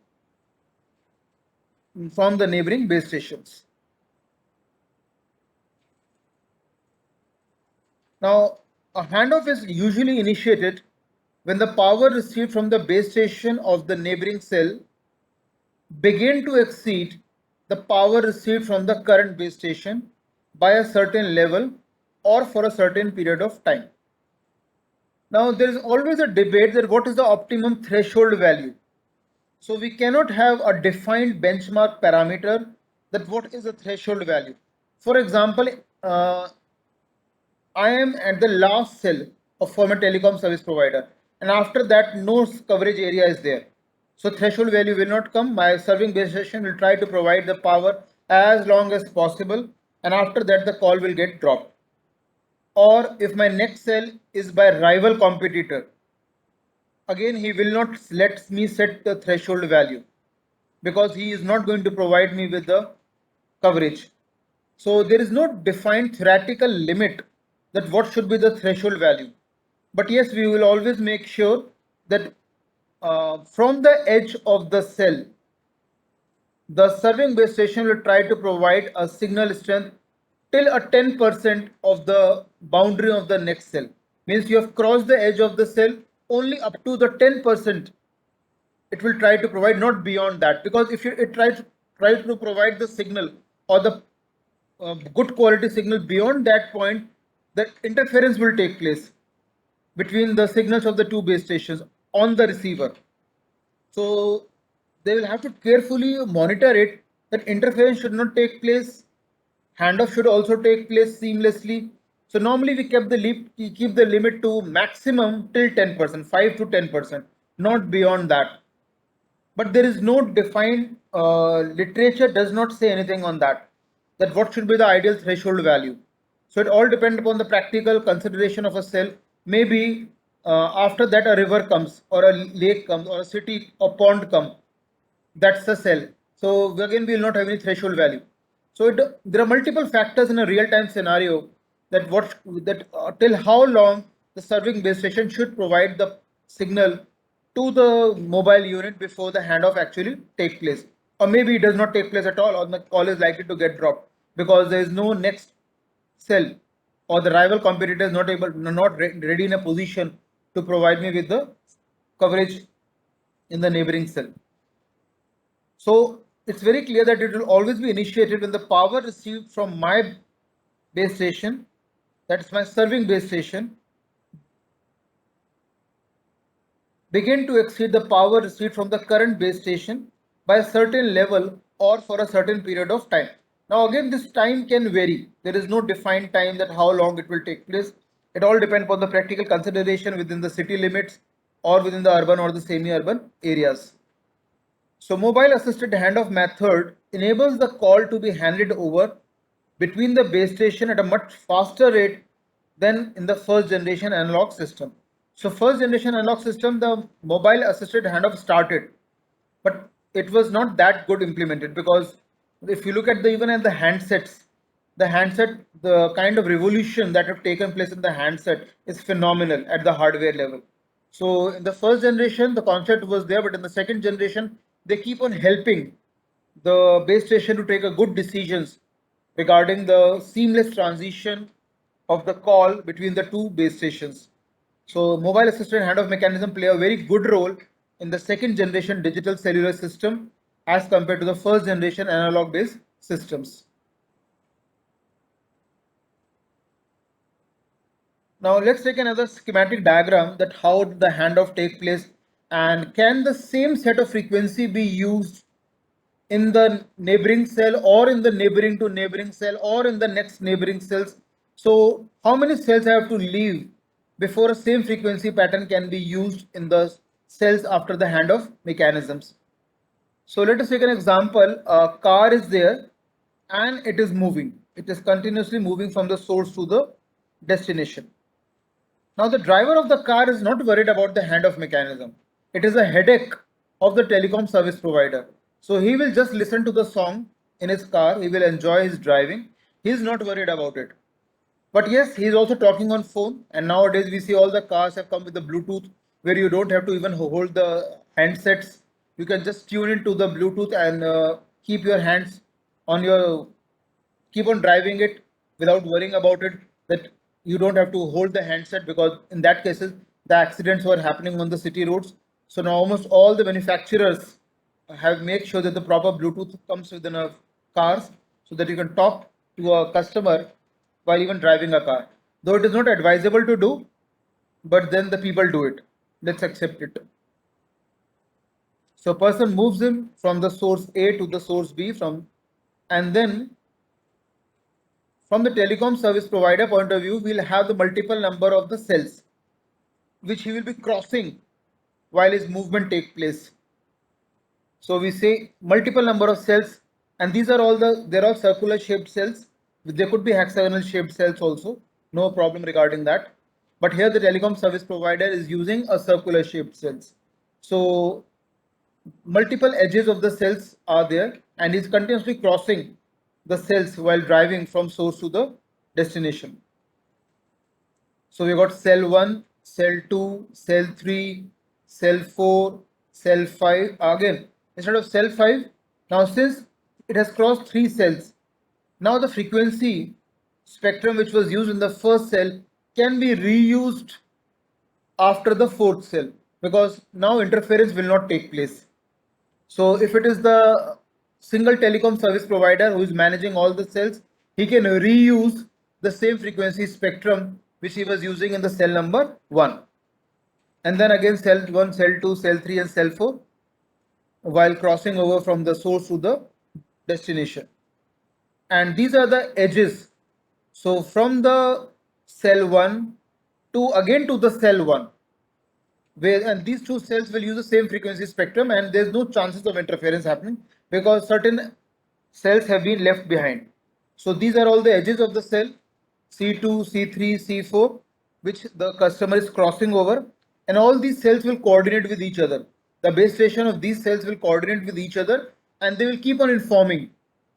from the neighboring base stations. Now, a handoff is usually initiated when the power received from the base station of the neighboring cell begin to exceed the power received from the current base station by a certain level or for a certain period of time. Now, there is always a debate that what is the optimum threshold value. So we cannot have a defined benchmark parameter that what is the threshold value. For example, I am at the last cell of from a telecom service provider, and after that no coverage area is there. So threshold value will not come. My serving base station will try to provide the power as long as possible, and after that the call will get dropped. Or if my next cell is by rival competitor, again he will not let me set the threshold value because he is not going to provide me with the coverage. So there is no defined theoretical limit that what should be the threshold value. But yes, we will always make sure that from the edge of the cell, the serving base station will try to provide a signal strength till a 10% of the boundary of the next cell. Means you have crossed the edge of the cell only up to the 10% it will try to provide, not beyond that, because if it tries to provide the signal or the good quality signal beyond that point, the interference will take place between the signals of the two base stations on the receiver. So they will have to carefully monitor it that interference should not take place, handoff should also take place seamlessly. So normally we keep the limit to maximum till 10%, 5 to 10%, not beyond that. But there is no defined literature does not say anything on that what should be the ideal threshold value. So it all depends upon the practical consideration of a cell. Maybe after that a river comes or a lake comes or a city or pond comes, that's the cell. So again we will not have any threshold value. So there are multiple factors in a real-time scenario that till how long the serving base station should provide the signal to the mobile unit before the handoff actually take place, or maybe it does not take place at all, or the call is likely to get dropped because there is no next cell or the rival competitor is not ready in a position to provide me with the coverage in the neighboring cell. So it's very clear that it will always be initiated when the power received from my base station, that's my serving base station, begin to exceed the power received from the current base station by a certain level or for a certain period of time. Now again, this time can vary. There is no defined time that how long it will take place. It all depends upon the practical consideration within the city limits or within the urban or the semi-urban areas. So mobile assisted handoff method enables the call to be handed over between the base station at a much faster rate than in the first generation analog system. So first generation analog system, the mobile assisted handoff started, but it was not that good implemented because If you look at the even at the handsets, the kind of revolution that have taken place in the handset is phenomenal at the hardware level. So in the first generation, the concept was there, but in the second generation, they keep on helping the base station to take a good decisions regarding the seamless transition of the call between the two base stations. So mobile assisted handoff mechanism play a very good role in the second generation digital cellular system as compared to the first generation analog based systems. Now let's take another schematic diagram that how did the handoff take place, and can the same set of frequency be used in the neighboring cell or in the neighboring to neighboring cell or in the next neighboring cells. So how many cells have to leave before a same frequency pattern can be used in the cells after the handoff mechanisms? So let us take an example. A car is there and it is moving. It is continuously moving from the source to the destination. Now the driver of the car is not worried about the handoff mechanism. It is a headache of the telecom service provider. So he will just listen to the song in his car. He will enjoy his driving. He is not worried about it. But yes, he is also talking on phone. And nowadays we see all the cars have come with the Bluetooth, where you don't have to even hold the handsets. You can just tune into the Bluetooth and keep your hands on your keep on driving it without worrying about it, that you don't have to hold the handset, because in that cases the accidents were happening on the city roads. So now almost all the manufacturers have made sure that the proper Bluetooth comes within a cars, so that you can talk to a customer while even driving a car, though it is not advisable to do, but then the people do it. Let's accept it. So a person moves him from the source A to the source B from, and then from the telecom service provider point of view, we'll have the multiple number of the cells which he will be crossing while his movement take place. So we say multiple number of cells, and these are all they're all circular shaped cells. There could be hexagonal shaped cells also, no problem regarding that. But here the telecom service provider is using a circular shaped cells. So multiple edges of the cells are there, and is continuously crossing the cells while driving from source to the destination. So we got cell 1, cell 2, cell 3, cell 4, cell 5. Again, instead of cell 5, now since it has crossed 3 cells, now the frequency spectrum which was used in the first cell can be reused after the fourth cell, because now interference will not take place. So if it is the single telecom service provider who is managing all the cells, he can reuse the same frequency spectrum which he was using in the cell number 1. And then again cell 1, cell 2, cell 3 and cell 4 while crossing over from the source to the destination. And these are the edges. So from the cell 1 to again to the cell 1, where, and these two cells will use the same frequency spectrum, and there's no chances of interference happening because certain cells have been left behind. So these are all the edges of the cell C2, C3, C4, which the customer is crossing over, and all these cells will coordinate with each other. The base station of these cells will coordinate with each other, and they will keep on informing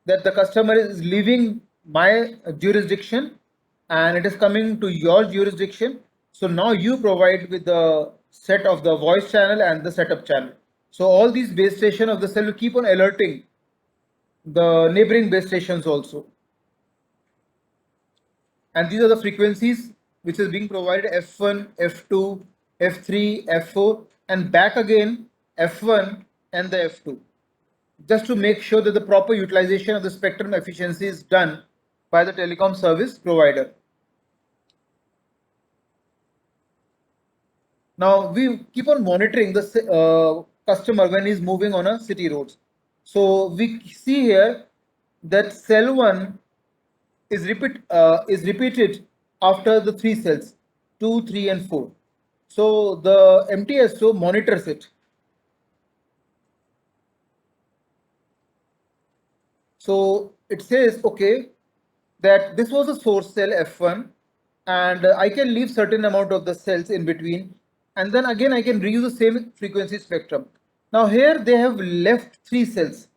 that the customer is leaving my jurisdiction and it is coming to your jurisdiction. So now you provide with the set of the voice channel and the setup channel. So all these base station of the cell will keep on alerting the neighboring base stations also. And these are the frequencies which is being provided: F1, F2, F3, F4, and back again F1 and the F2, just to make sure that the proper utilization of the spectrum efficiency is done by the telecom service provider. Now we keep on monitoring the customer when he's moving on a city roads. So we see here that cell 1 is repeated after the 3 cells 2, 3 and 4. So the MTSO monitors it. So it says, okay, that this was a source cell F1, and I can leave certain amount of the cells in between, and then again I can reuse the same frequency spectrum. Now here they have left 3 cells.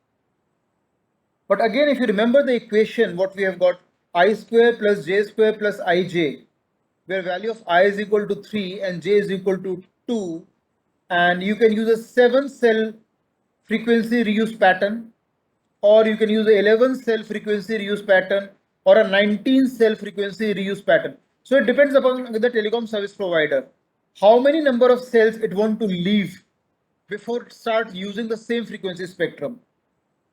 But again, if you remember the equation, what we have got, I square plus j square plus ij, where value of I is equal to 3 and j is equal to 2, and you can use a 7 cell frequency reuse pattern, or you can use a 11 cell frequency reuse pattern, or a 19 cell frequency reuse pattern. So it depends upon the telecom service provider, how many number of cells it want to leave before it starts using the same frequency spectrum.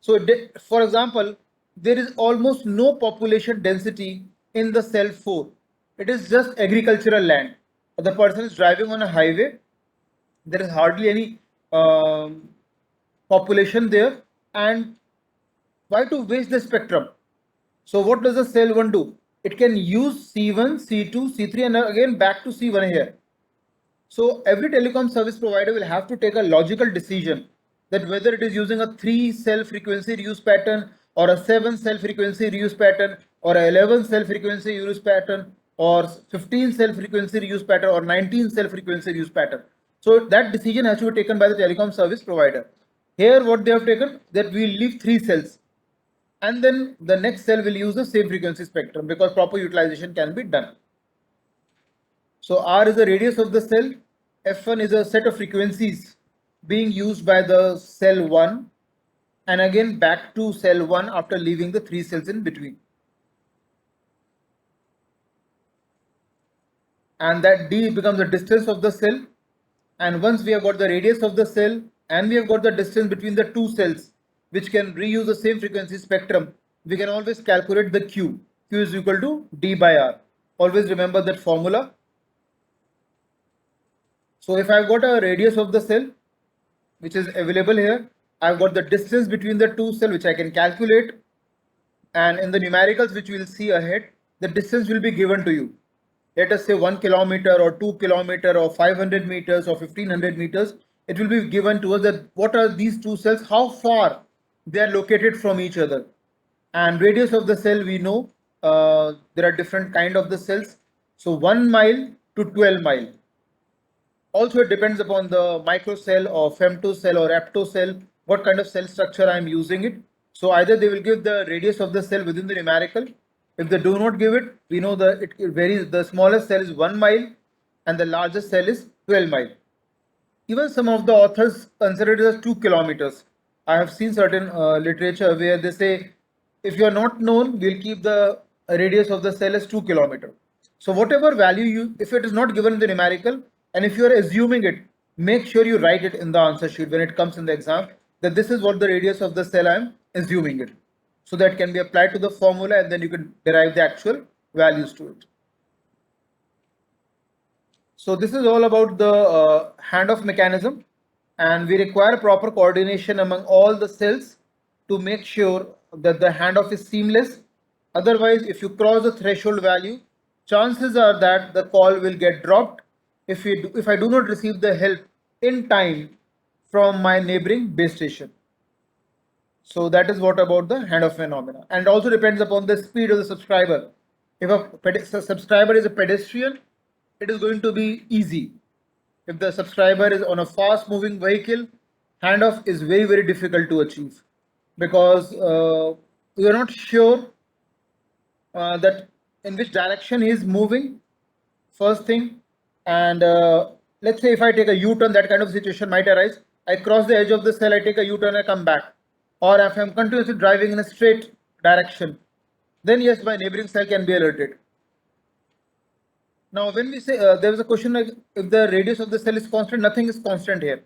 So, for example, there is almost no population density in the cell 4. It is just agricultural land. The person is driving on a highway. There is hardly any population there. And why to waste the spectrum? So what does the cell 1 do? It can use C1, C2, C3 and again back to C1 here. So every telecom service provider will have to take a logical decision that whether it is using a 3 cell frequency reuse pattern or a 7 cell frequency reuse pattern or a 11 cell frequency reuse pattern or 15 cell frequency reuse pattern or 19 cell frequency reuse pattern. So that decision has to be taken by the telecom service provider. Here what they have taken, that we will leave 3 cells and then the next cell will use the same frequency spectrum because proper utilization can be done. So R is the radius of the cell, F1 is a set of frequencies being used by the cell 1 and again back to cell 1 after leaving the 3 cells in between. And that D becomes the distance of the cell, and once we have got the radius of the cell and we have got the distance between the 2 cells which can reuse the same frequency spectrum, we can always calculate the Q. Q is equal to D by R. Always remember that formula. So if I've got a radius of the cell which is available here, I've got the distance between the 2 cells which I can calculate, and in the numericals which we'll see ahead, the distance will be given to you. Let us say 1 kilometer or 2 kilometer or 500 meters or 1500 meters. It will be given to us that what are these 2 cells, how far they are located from each other. And radius of the cell, we know there are different kind of the cells. So 1 mile to 12 mile. Also, it depends upon the microcell or femtocell or aptocell, what kind of cell structure I am using it. So either they will give the radius of the cell within the numerical. If they do not give it, we know that it varies. The smallest cell is 1 mile and the largest cell is 12 mile. Even some of the authors consider it as 2 kilometers. I have seen certain literature where they say if you are not known, we'll keep the radius of the cell as 2 kilometer. So whatever value you, if it is not given in the numerical, and if you are assuming it, make sure you write it in the answer sheet when it comes in the exam, that this is what the radius of the cell I am assuming it. So that can be applied to the formula and then you can derive the actual values to it. So this is all about the handoff mechanism, and we require proper coordination among all the cells to make sure that the handoff is seamless. Otherwise, if you cross the threshold value, chances are that the call will get dropped if I do not receive the help in time from my neighboring base station. So that is what about the handoff phenomena, and also depends upon the speed of the subscriber. If a subscriber is a pedestrian, it is going to be easy. If the subscriber is on a fast moving vehicle, handoff is very, very difficult to achieve because you are not sure that in which direction he is moving, first thing. And let's say if I take a U-turn, that kind of situation might arise. I cross the edge of the cell, I take a U-turn, I come back. Or if I'm continuously driving in a straight direction, then yes, my neighboring cell can be alerted. Now, when we say there is a question like if the radius of the cell is constant, nothing is constant here.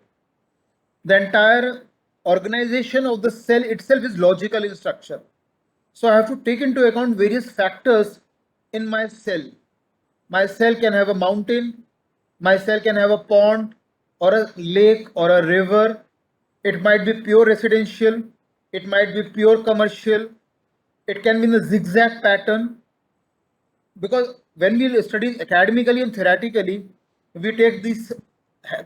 The entire organization of the cell itself is logical in structure. So I have to take into account various factors in my cell. My cell can have a mountain, my cell can have a pond or a lake or a river. It might be pure residential, it might be pure commercial, it can be in a zigzag pattern. Because when we study academically and theoretically, we take these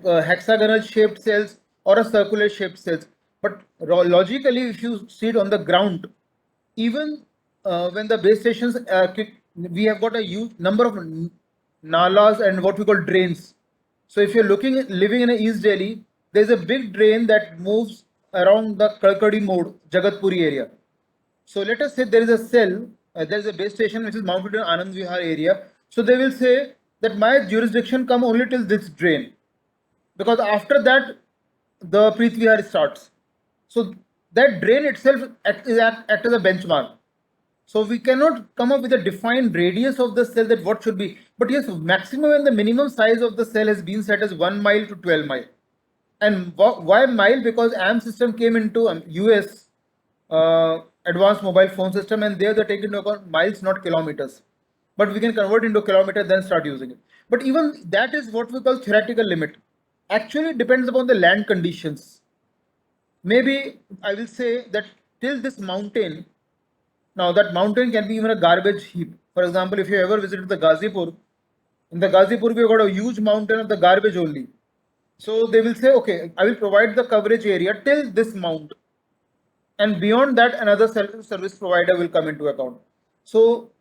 hexagonal shaped cells or a circular shaped cells. But logically, if you see it on the ground, even when the base stations, we have got a huge number of nalas and what we call drains. So if you're living in East Delhi, there's a big drain that moves around the Kalkadi Mode, Jagatpuri area. So let us say there is a cell, there is a base station which is mounted in Anand Vihar area. So they will say that my jurisdiction come only till this drain, because after that the Preet Vihar starts. So that drain itself act as a benchmark. So we cannot come up with a defined radius of the cell that what should be. But yes, maximum and the minimum size of the cell has been set as 1 mile to 12 mile. And why mile? Because AM system came into US advanced mobile phone system, and there they take into account miles, not kilometers. But we can convert into kilometer, then start using it. But even that is what we call theoretical limit. Actually, it depends upon the land conditions. Maybe I will say that till this mountain, now that mountain can be even a garbage heap. For example, if you ever visited the Ghazipur, in the Ghazipur we got a huge mountain of the garbage only. So they will say, okay, I will provide the coverage area till this mount, and beyond that another service provider will come into account. So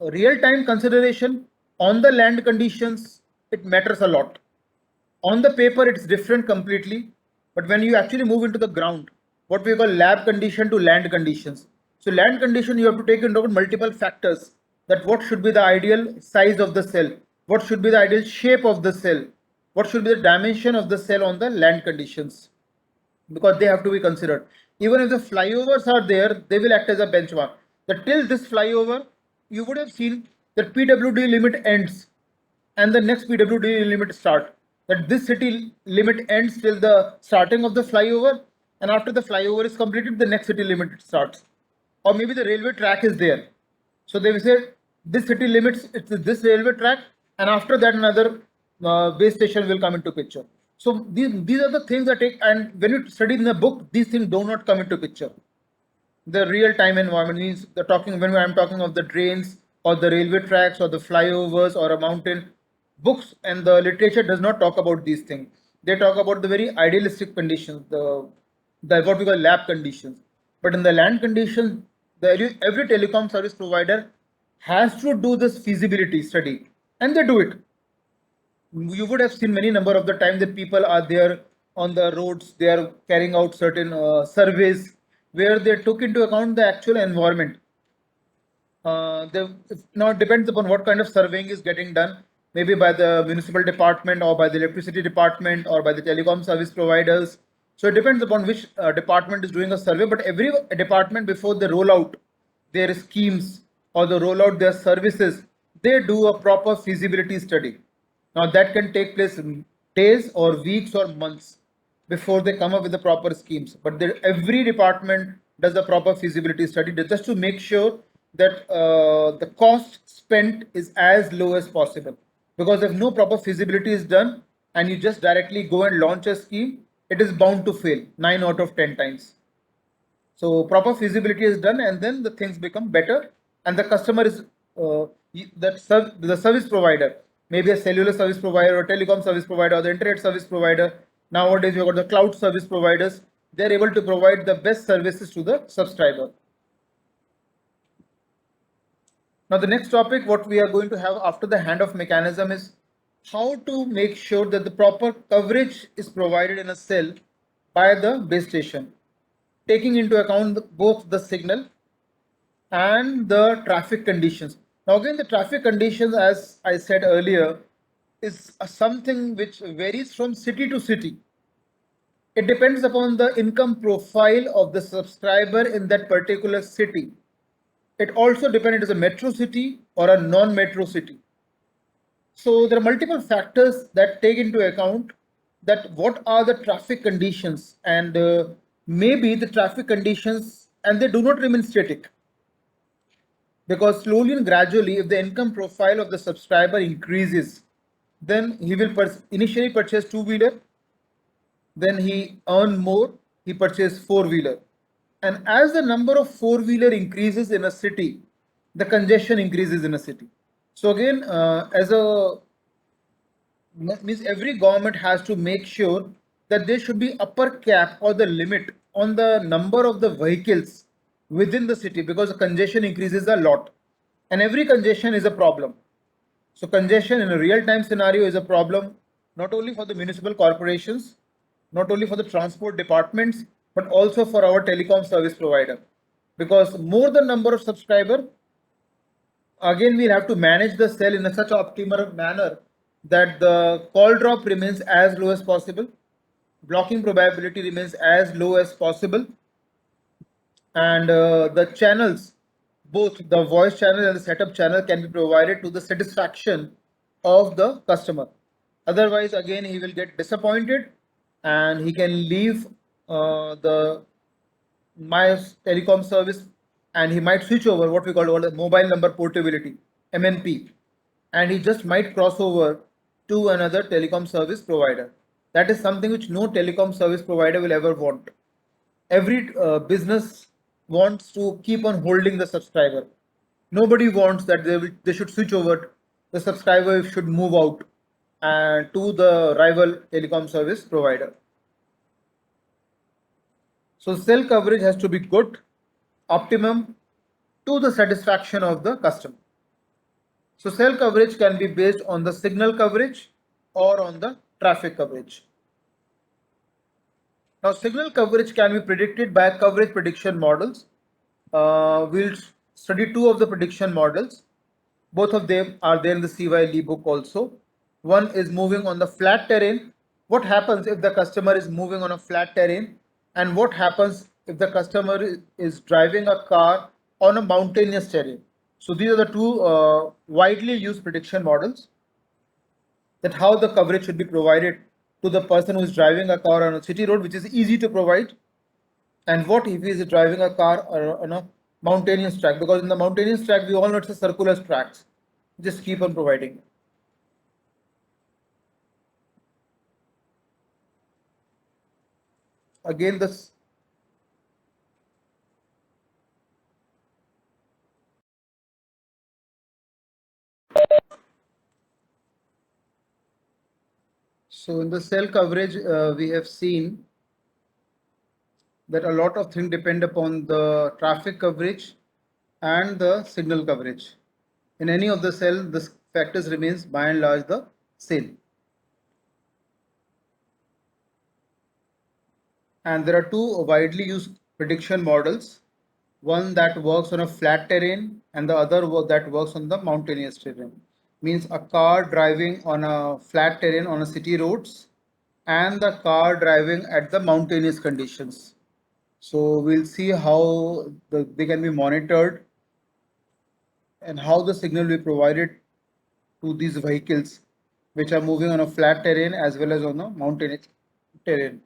real time consideration on the land conditions, it matters a lot. On the paper it's different completely, but when you actually move into the ground, what we call lab condition to land conditions. So land condition, you have to take into account multiple factors, that what should be the ideal size of the cell, what should be the ideal shape of the cell, what should be the dimension of the cell on the land conditions, because they have to be considered. Even if the flyovers are there, they will act as a benchmark. That till this flyover, you would have seen that PWD limit ends and the next PWD limit start. That this city limit ends till the starting of the flyover, and after the flyover is completed, the next city limit starts. Or maybe the railway track is there. So they will say this city limits it's this railway track, and after that another base station will come into picture. So these are the things that take, and when you study in the book, these things do not come into picture. The real time environment means the talking when I'm talking of the drains or the railway tracks or the flyovers or a mountain, books and the literature does not talk about these things. They talk about the very idealistic conditions, the what we call lab conditions. But in the land conditions, every telecom service provider has to do this feasibility study, and they do it. You would have seen many number of the time that people are there on the roads, they are carrying out certain surveys where they took into account the actual environment. Now it depends upon what kind of surveying is getting done, maybe by the municipal department or by the electricity department or by the telecom service providers. So it depends upon which department is doing a survey, but every department, before they roll out their schemes or they roll out their services, they do a proper feasibility study. Now that can take place in days or weeks or months before they come up with the proper schemes. But every department does a proper feasibility study just to make sure that the cost spent is as low as possible. Because if no proper feasibility is done and you just directly go and launch a scheme, it is bound to fail 9 out of 10 times. So proper feasibility is done, and then the things become better, and the customer is the service provider, maybe a cellular service provider or telecom service provider or the internet service provider. Nowadays you've got the cloud service providers. They're able to provide the best services to the subscriber. Now the next topic, what we are going to have after the handoff mechanism, is how to make sure that the proper coverage is provided in a cell by the base station, taking into account both the signal and the traffic conditions. Now again, the traffic conditions, as I said earlier, is something which varies from city to city. It depends upon the income profile of the subscriber in that particular city. It also depends if it is a metro city or a non-metro city. So there are multiple factors that take into account that what are the traffic conditions, and maybe the traffic conditions, and they do not remain static, because slowly and gradually, if the income profile of the subscriber increases, then he will initially purchase two-wheeler, then he earn more, he purchase four-wheeler, and as the number of four-wheeler increases in a city, the congestion increases in a city. So again, as a means every government has to make sure that there should be upper cap or the limit on the number of the vehicles within the city, because the congestion increases a lot, and every congestion is a problem. So congestion in a real-time scenario is a problem not only for the municipal corporations, not only for the transport departments, but also for our telecom service provider. because more the number of subscriber, again we'll have to manage the cell in a such optimal manner that the call drop remains as low as possible, blocking probability remains as low as possible, and the channels, both the voice channel and the setup channel, can be provided to the satisfaction of the customer. Otherwise, again, he will get disappointed and he can leave the my telecom service, and he might switch over what we call mobile number portability, MNP, and he just might cross over to another telecom service provider. That is something which no telecom service provider will ever want. Every business wants to keep on holding the subscriber. Nobody wants that they should switch over. The subscriber should move out to the rival telecom service provider. So cell coverage has to be good, optimum, to the satisfaction of the customer. So cell coverage can be based on the signal coverage or on the traffic coverage. Now, signal coverage can be predicted by coverage prediction models. We'll study two of the prediction models. Both of them are there in the CYLE book also. One is moving on the flat terrain. What happens if the customer is moving on a flat terrain? And what happens if the customer is driving a car on a mountainous terrain? So these are the two widely used prediction models, that how the coverage should be provided to the person who is driving a car on a city road, which is easy to provide, and what if he is driving a car on a mountainous track, because in the mountainous track we all know it's a circular tracks. Just keep on providing. Again, this so in the cell coverage we have seen that a lot of things depend upon the traffic coverage and the signal coverage. In any of the cell, the factors remains by and large the same. And there are two widely used prediction models, one that works on a flat terrain and the other that works on the mountainous terrain. Means a car driving on a flat terrain on a city roads and the car driving at the mountainous conditions. So we'll see how they can be monitored and how the signal will be provided to these vehicles which are moving on a flat terrain as well as on a mountainous terrain.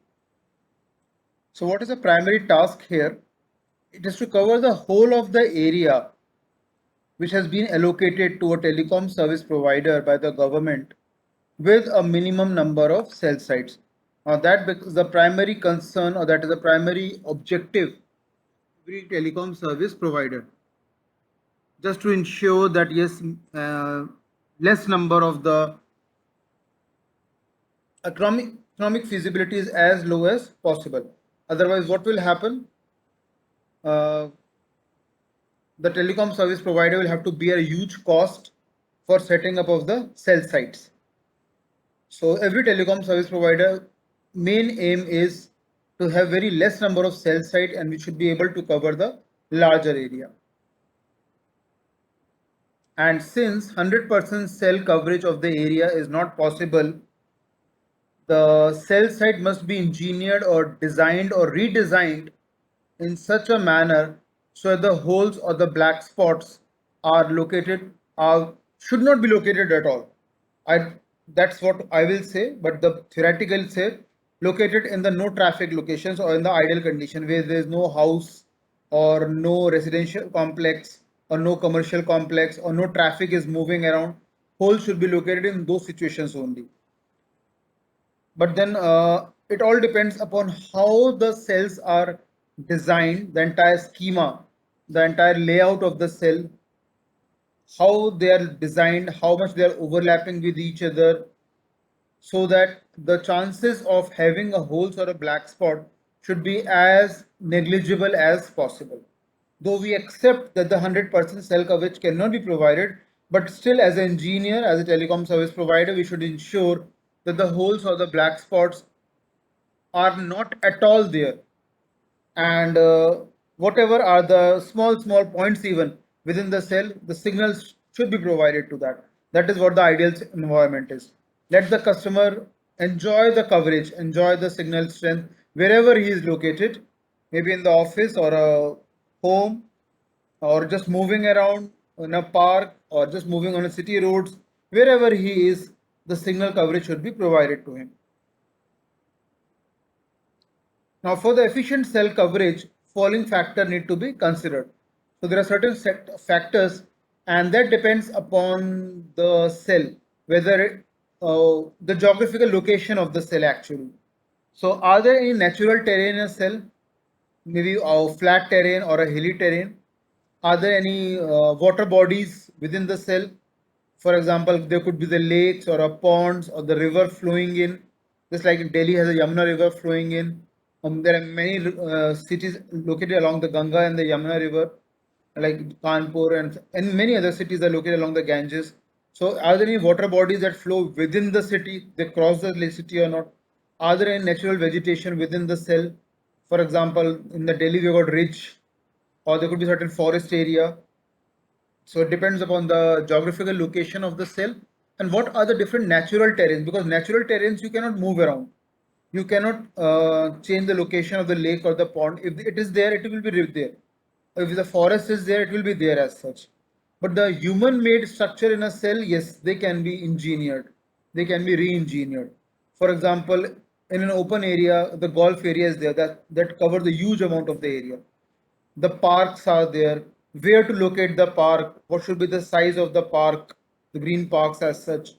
So what is the primary task here? It is to cover the whole of the area which has been allocated to a telecom service provider by the government with a minimum number of cell sites. Now that is the primary concern, or that is the primary objective of every telecom service provider. Just to ensure that yes, less number of the economic feasibility is as low as possible. Otherwise, what will happen? The telecom service provider will have to bear a huge cost for setting up of the cell sites. So every telecom service provider main aim is to have very less number of cell sites, and we should be able to cover the larger area. And since 100% cell coverage of the area is not possible, the cell site must be engineered or designed or redesigned in such a manner so that the holes or the black spots are located should not be located at all. That's what I will say, but the theoretical say located in the no traffic locations or in the ideal condition where there is no house or no residential complex or no commercial complex or no traffic is moving around. Holes should be located in those situations only. But then it all depends upon how the cells are designed, the entire schema, the entire layout of the cell, how they are designed, how much they are overlapping with each other, so that the chances of having a holes or a black spot should be as negligible as possible. Though we accept that the 100% cell coverage cannot be provided, but still as an engineer, as a telecom service provider, we should ensure that the holes or the black spots are not at all there. And whatever are the small points even within the cell, the signals should be provided to that. That is what the ideal environment is. Let the customer enjoy the coverage, enjoy the signal strength wherever he is located, maybe in the office or a home, or just moving around in a park, or just moving on a city roads. Wherever he is, the signal coverage should be provided to him. Now, for the efficient cell coverage, following factor need to be considered. So there are certain set factors, and that depends upon the cell, whether the geographical location of the cell actually. So, are there any natural terrain in a cell, maybe a flat terrain or a hilly terrain? Are there any water bodies within the cell? For example, there could be the lakes or a ponds or the river flowing in, just like Delhi has a Yamuna river flowing in. There are many cities located along the Ganga and the Yamuna river, like Kanpur, and many other cities are located along the Ganges. So, are there any water bodies that flow within the city? They cross the city or not? Are there any natural vegetation within the cell? For example, in the Delhi we got ridge, or there could be certain forest area. So it depends upon the geographical location of the cell and what are the different natural terrains, because natural terrains you cannot move around. You cannot change the location of the lake or the pond. If it is there, it will be there. If the forest is there, it will be there as such. But the human made structure in a cell, yes, they can be engineered. They can be re-engineered. For example, in an open area, the golf area is there that cover the huge amount of the area. The parks are there, where to locate the park, what should be the size of the park, the green parks as such,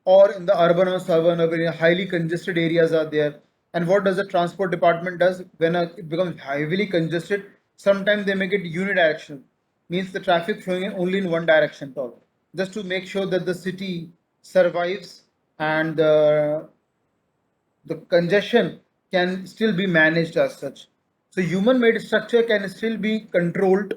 or in the urban or suburban or very highly congested areas are there. And what does the transport department does when it becomes heavily congested? Sometimes they make it unidirectional, means the traffic flowing in only in one direction, just to make sure that the city survives and the congestion can still be managed as such. So human made structure can still be controlled,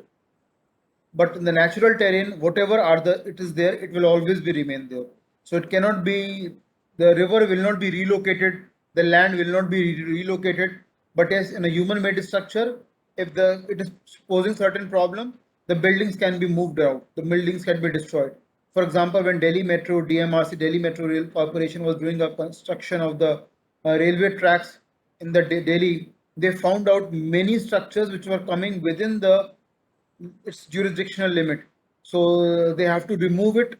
but in the natural terrain, whatever are the it is there, it will always be remain there. So it cannot be, the river will not be relocated, the land will not be relocated. But yes, in a human made structure, if the it is posing certain problem, the buildings can be moved out, the buildings can be destroyed. For example, when Delhi Metro, DMRC, Delhi Metro Rail Corporation was doing a construction of the railway tracks in the Delhi, they found out many structures which were coming within the its jurisdictional limit. So they have to remove it.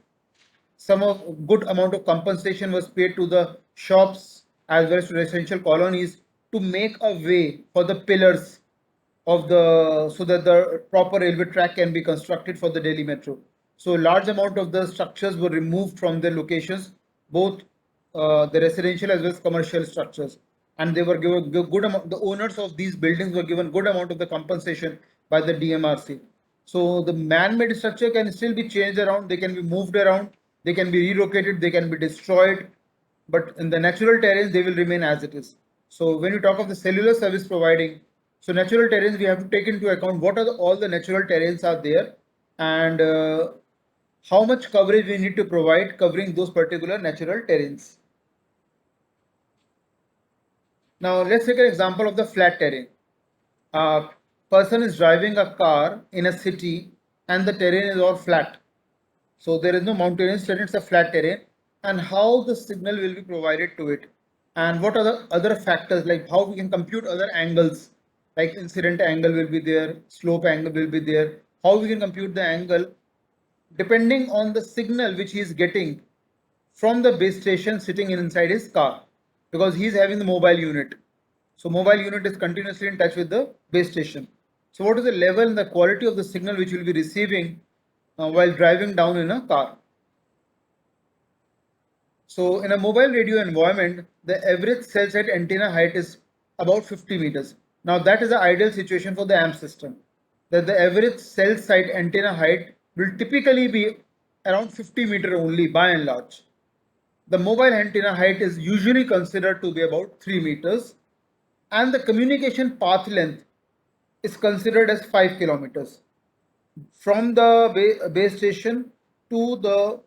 Some of good amount of compensation was paid to the shops as well as to residential colonies to make a way for the pillars of the, so that the proper railway track can be constructed for the Delhi Metro. So large amount of the structures were removed from their locations, both the residential as well as commercial structures, and they were given good amount. The owners of these buildings were given good amount of the compensation by the DMRC. So the man-made structure can still be changed around. They can be moved around. They can be relocated. They can be destroyed. But in the natural terrains, they will remain as it is. So when you talk of the cellular service providing, so natural terrains, we have to take into account what are all the natural terrains are there, and how much coverage we need to provide covering those particular natural terrains. Now let's take an example of the flat terrain. A person is driving a car in a city and the terrain is all flat. So there is no mountainous terrain, it's a flat terrain. And how the signal will be provided to it. And what are the other factors, like how we can compute other angles, like incident angle will be there, slope angle will be there. How we can compute the angle depending on the signal which he is getting from the base station sitting inside his car, because he is having the mobile unit. So mobile unit is continuously in touch with the base station. So what is the level and the quality of the signal which you will be receiving while driving down in a car? So in a mobile radio environment, the average cell site antenna height is about 50 meters. Now that is the ideal situation for the AMP system. That the average cell site antenna height will typically be around 50 meter only by and large. The mobile antenna height is usually considered to be about 3 meters, and the communication path length is considered as 5 kilometers from the base station to the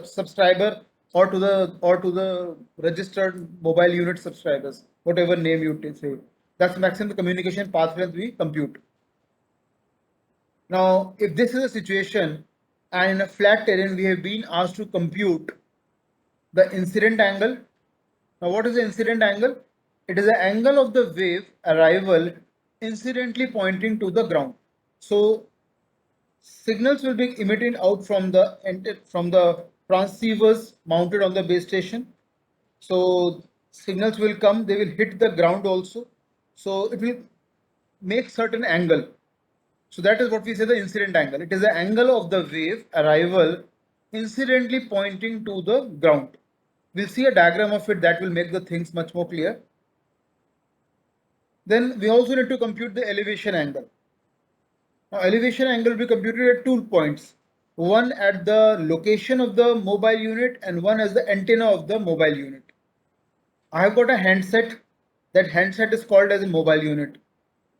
subscriber, or to the registered mobile unit subscribers, whatever name you say. That's the maximum communication path length we compute. Now, if this is a situation and in a flat terrain we have been asked to compute the incident angle. Now, what is the incident angle? It is the angle of the wave arrival incidentally pointing to the ground. So, signals will be emitted out from the transceivers mounted on the base station. So, signals will come, they will hit the ground also. So, it will make certain angle. So that is what we say the incident angle. It is the angle of the wave arrival incidentally pointing to the ground. We'll see a diagram of it that will make the things much more clear. Then we also need to compute the elevation angle. Now elevation angle will be computed at 2 points. One at the location of the mobile unit and one as the antenna of the mobile unit. I have got a handset. That handset is called as a mobile unit.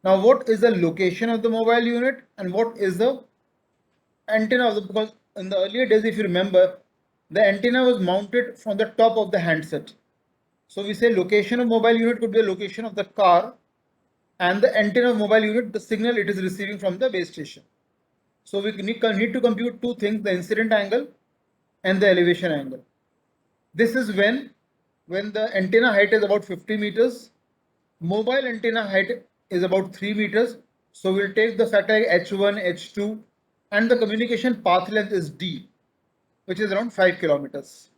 Now what is the location of the mobile unit and what is the antenna of the, because in the earlier days, if you remember, the antenna was mounted from the top of the handset. So we say location of mobile unit could be the location of the car, and the antenna of mobile unit, the signal it is receiving from the base station. So we need to compute two things: the incident angle and the elevation angle. This is when the antenna height is about 50 meters, mobile antenna height is about 3 meters. So we'll take the factor like h1, h2, and the communication path length is d, which is around 5 kilometers.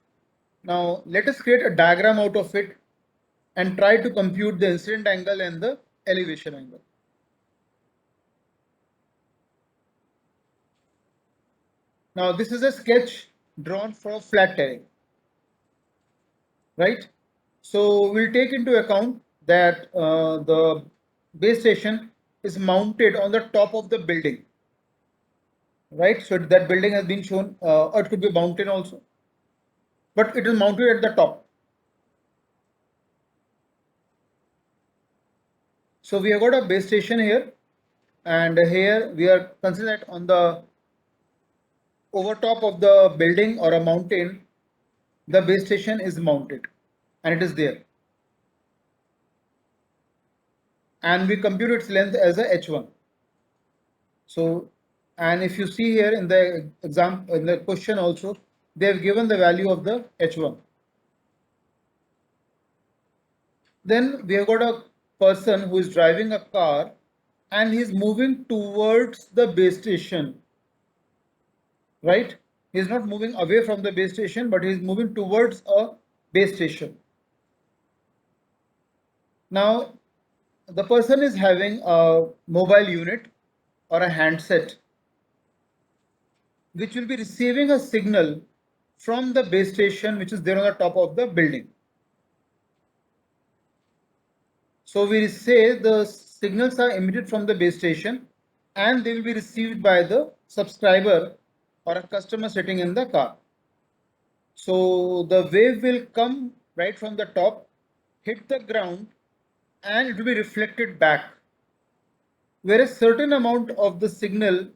Now let us create a diagram out of it and try to compute the incident angle and the elevation angle. Now this is a sketch drawn for flat terrain, right? So we'll take into account that the base station is mounted on the top of the building, right? So that building has been shown, or it could be a mountain also, but it is mounted at the top. So we have got a base station here, and here we are considered on the over top of the building or a mountain. The base station is mounted and it is there, and we compute its length as a h1. So, and if you see here in the exam, in the question also, they have given the value of the h1. Then we have got a person who is driving a car and he is moving towards the base station, right? He is not moving away from the base station, but he is moving towards a base station. Now, the person is having a mobile unit or a handset which will be receiving a signal from the base station which is there on the top of the building. So we say the signals are emitted from the base station and they will be received by the subscriber or a customer sitting in the car. So the wave will come right from the top, hit the ground, and it will be reflected back, where a certain amount of the signal,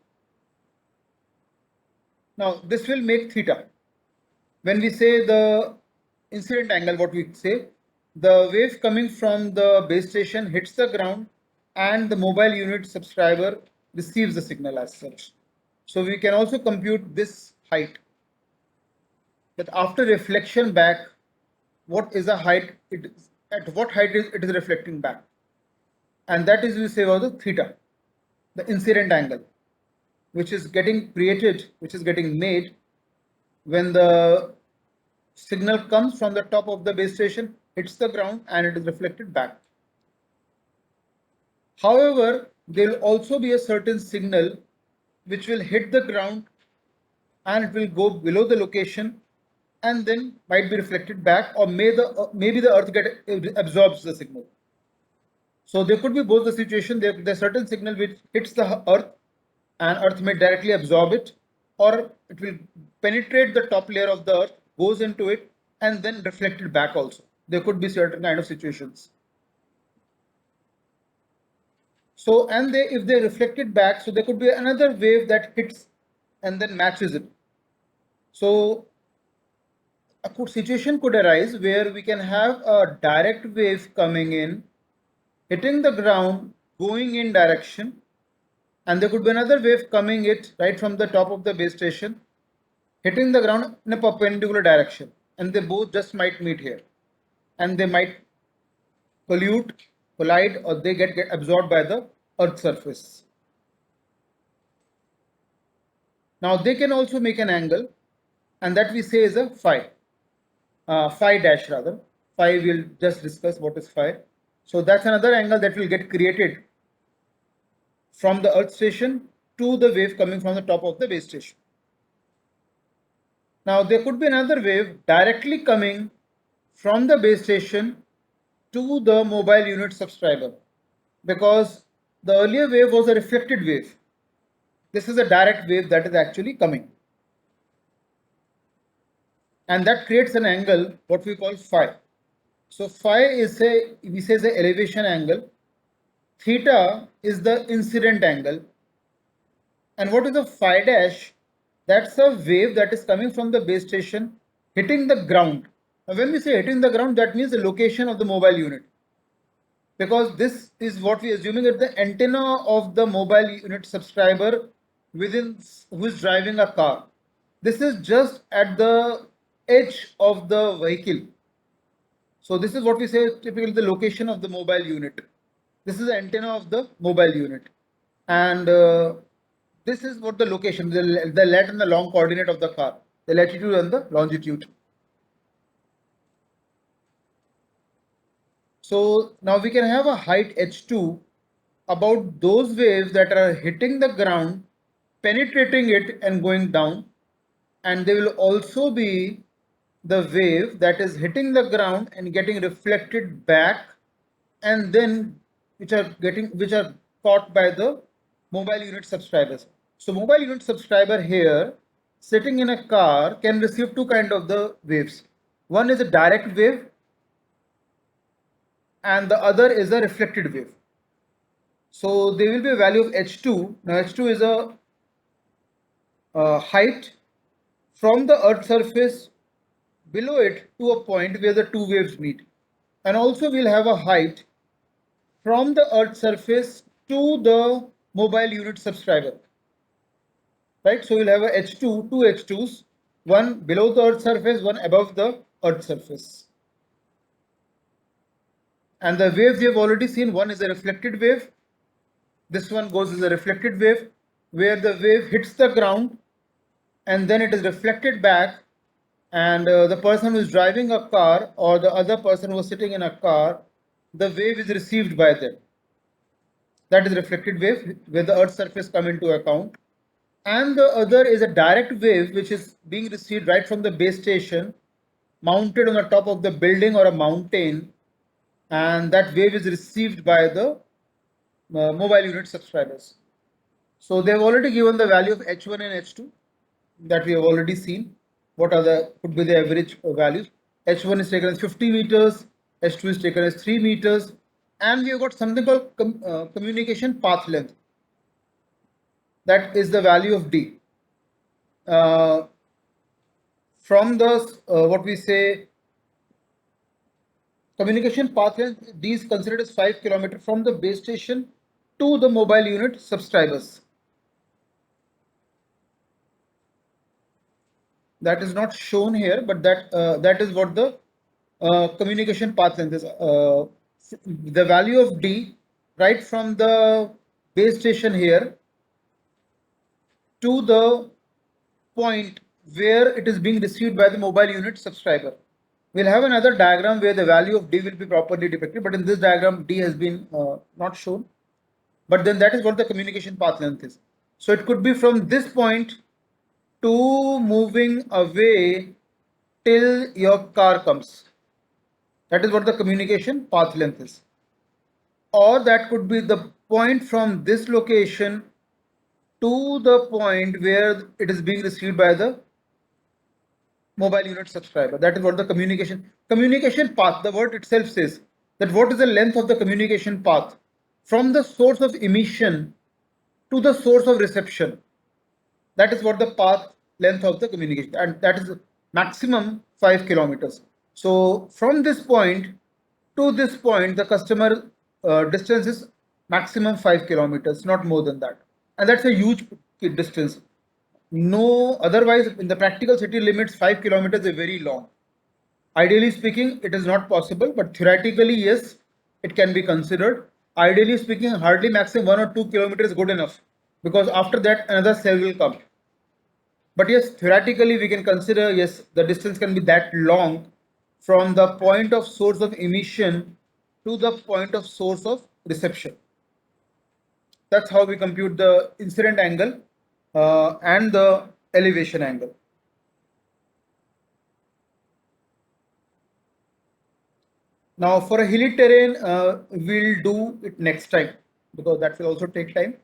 now this will make theta. When we say the incident angle, what we say, the wave coming from the base station hits the ground and the mobile unit subscriber receives the signal as such. So we can also compute this height, that after reflection back, what is the height, at what height it is reflecting back, and that is we say about the theta, the incident angle, which is getting created, which is getting made when the signal comes from the top of the base station, hits the ground, and it is reflected back. However, there will also be a certain signal which will hit the ground and it will go below the location and then might be reflected back, or maybe the earth absorbs the signal. So there could be both the situation. There's certain signal which hits the earth and earth may directly absorb it, or it will penetrate the top layer of the earth, goes into it, and then reflected back also. There could be certain kind of situations. So, and if they reflected back, so there could be another wave that hits and then matches it. So a situation could arise where we can have a direct wave coming in hitting the ground, going in direction, and there could be another wave coming it right from the top of the base station, hitting the ground in a perpendicular direction, and they both just might meet here, and they might collide, or they get absorbed by the Earth's surface. Now they can also make an angle, and that we say is a phi, phi dash rather. Phi, we'll just discuss what is phi. So that's another angle that will get created from the Earth station to the wave coming from the top of the base station. Now there could be another wave directly coming from the base station to the mobile unit subscriber, because the earlier wave was a reflected wave. This is a direct wave that is actually coming, and that creates an angle what we call phi. So phi is we say the elevation angle, theta is the incident angle, and what is the phi dash? That's a wave that is coming from the base station hitting the ground. Now when we say hitting the ground, that means the location of the mobile unit, because this is what we are assuming at the antenna of the mobile unit subscriber within who is driving a car. This is just at the edge of the vehicle. So this is what we say typically the location of the mobile unit. This is the antenna of the mobile unit, and this is what the location, the lat and the long coordinate of the car, the latitude and the longitude. So now we can have a height h2 about those waves that are hitting the ground, penetrating it and going down, and there will also be the wave that is hitting the ground and getting reflected back, and then which are caught by the mobile unit subscribers. So mobile unit subscriber here sitting in a car can receive two kind of the waves. One is a direct wave and the other is a reflected wave. So there will be a value of h2. Now h2 is a height from the earth surface below it to a point where the two waves meet, and also we'll have a height from the earth surface to the mobile unit subscriber, right? So we'll have a h2, two h2s, one below the earth surface, one above the earth surface. And the waves we have already seen, one is a reflected wave, this one goes as a reflected wave, where the wave hits the ground and then it is reflected back, and the person who is driving a car or the other person who is sitting in a car, the wave is received by them. That is reflected wave where the earth surface come into account. And the other is a direct wave which is being received right from the base station, mounted on the top of the building or a mountain, and that wave is received by the mobile unit subscribers. So they have already given the value of h1 and h2 that we have already seen. What are the could be the average values? h1 is taken as 50 meters, h2 is taken as 3 meters, and we have got something called communication path length. That is the value of d. From the what we say communication path length, d is considered as 5 km from the base station to the mobile unit subscribers. That is not shown here, but that is what the communication path length is. The value of d right from the base station here to the point where it is being received by the mobile unit subscriber. We'll have another diagram where the value of d will be properly depicted, but in this diagram d has been not shown. But then that is what the communication path length is. So it could be from this point to moving away till your car comes. That is what the communication path length is. Or that could be the point from this location to the point where it is being received by the mobile unit subscriber. That is what the communication path, the word itself says that what is the length of the communication path from the source of emission to the source of reception. That is what the path length of the communication, and that is maximum 5 kilometers. So from this point to this point, the customer distance is maximum 5 kilometers, not more than that. And that's a huge distance. No, otherwise, in the practical city limits, 5 kilometers is very long. Ideally speaking, it is not possible, but theoretically, yes, it can be considered. Ideally speaking, hardly maximum 1 or 2 kilometers is good enough, because after that, another cell will come. But yes, theoretically, we can consider, yes, the distance can be that long from the point of source of emission to the point of source of reception. That's how we compute the incident angle and the elevation angle. Now, for a hilly terrain, we'll do it next time because that will also take time.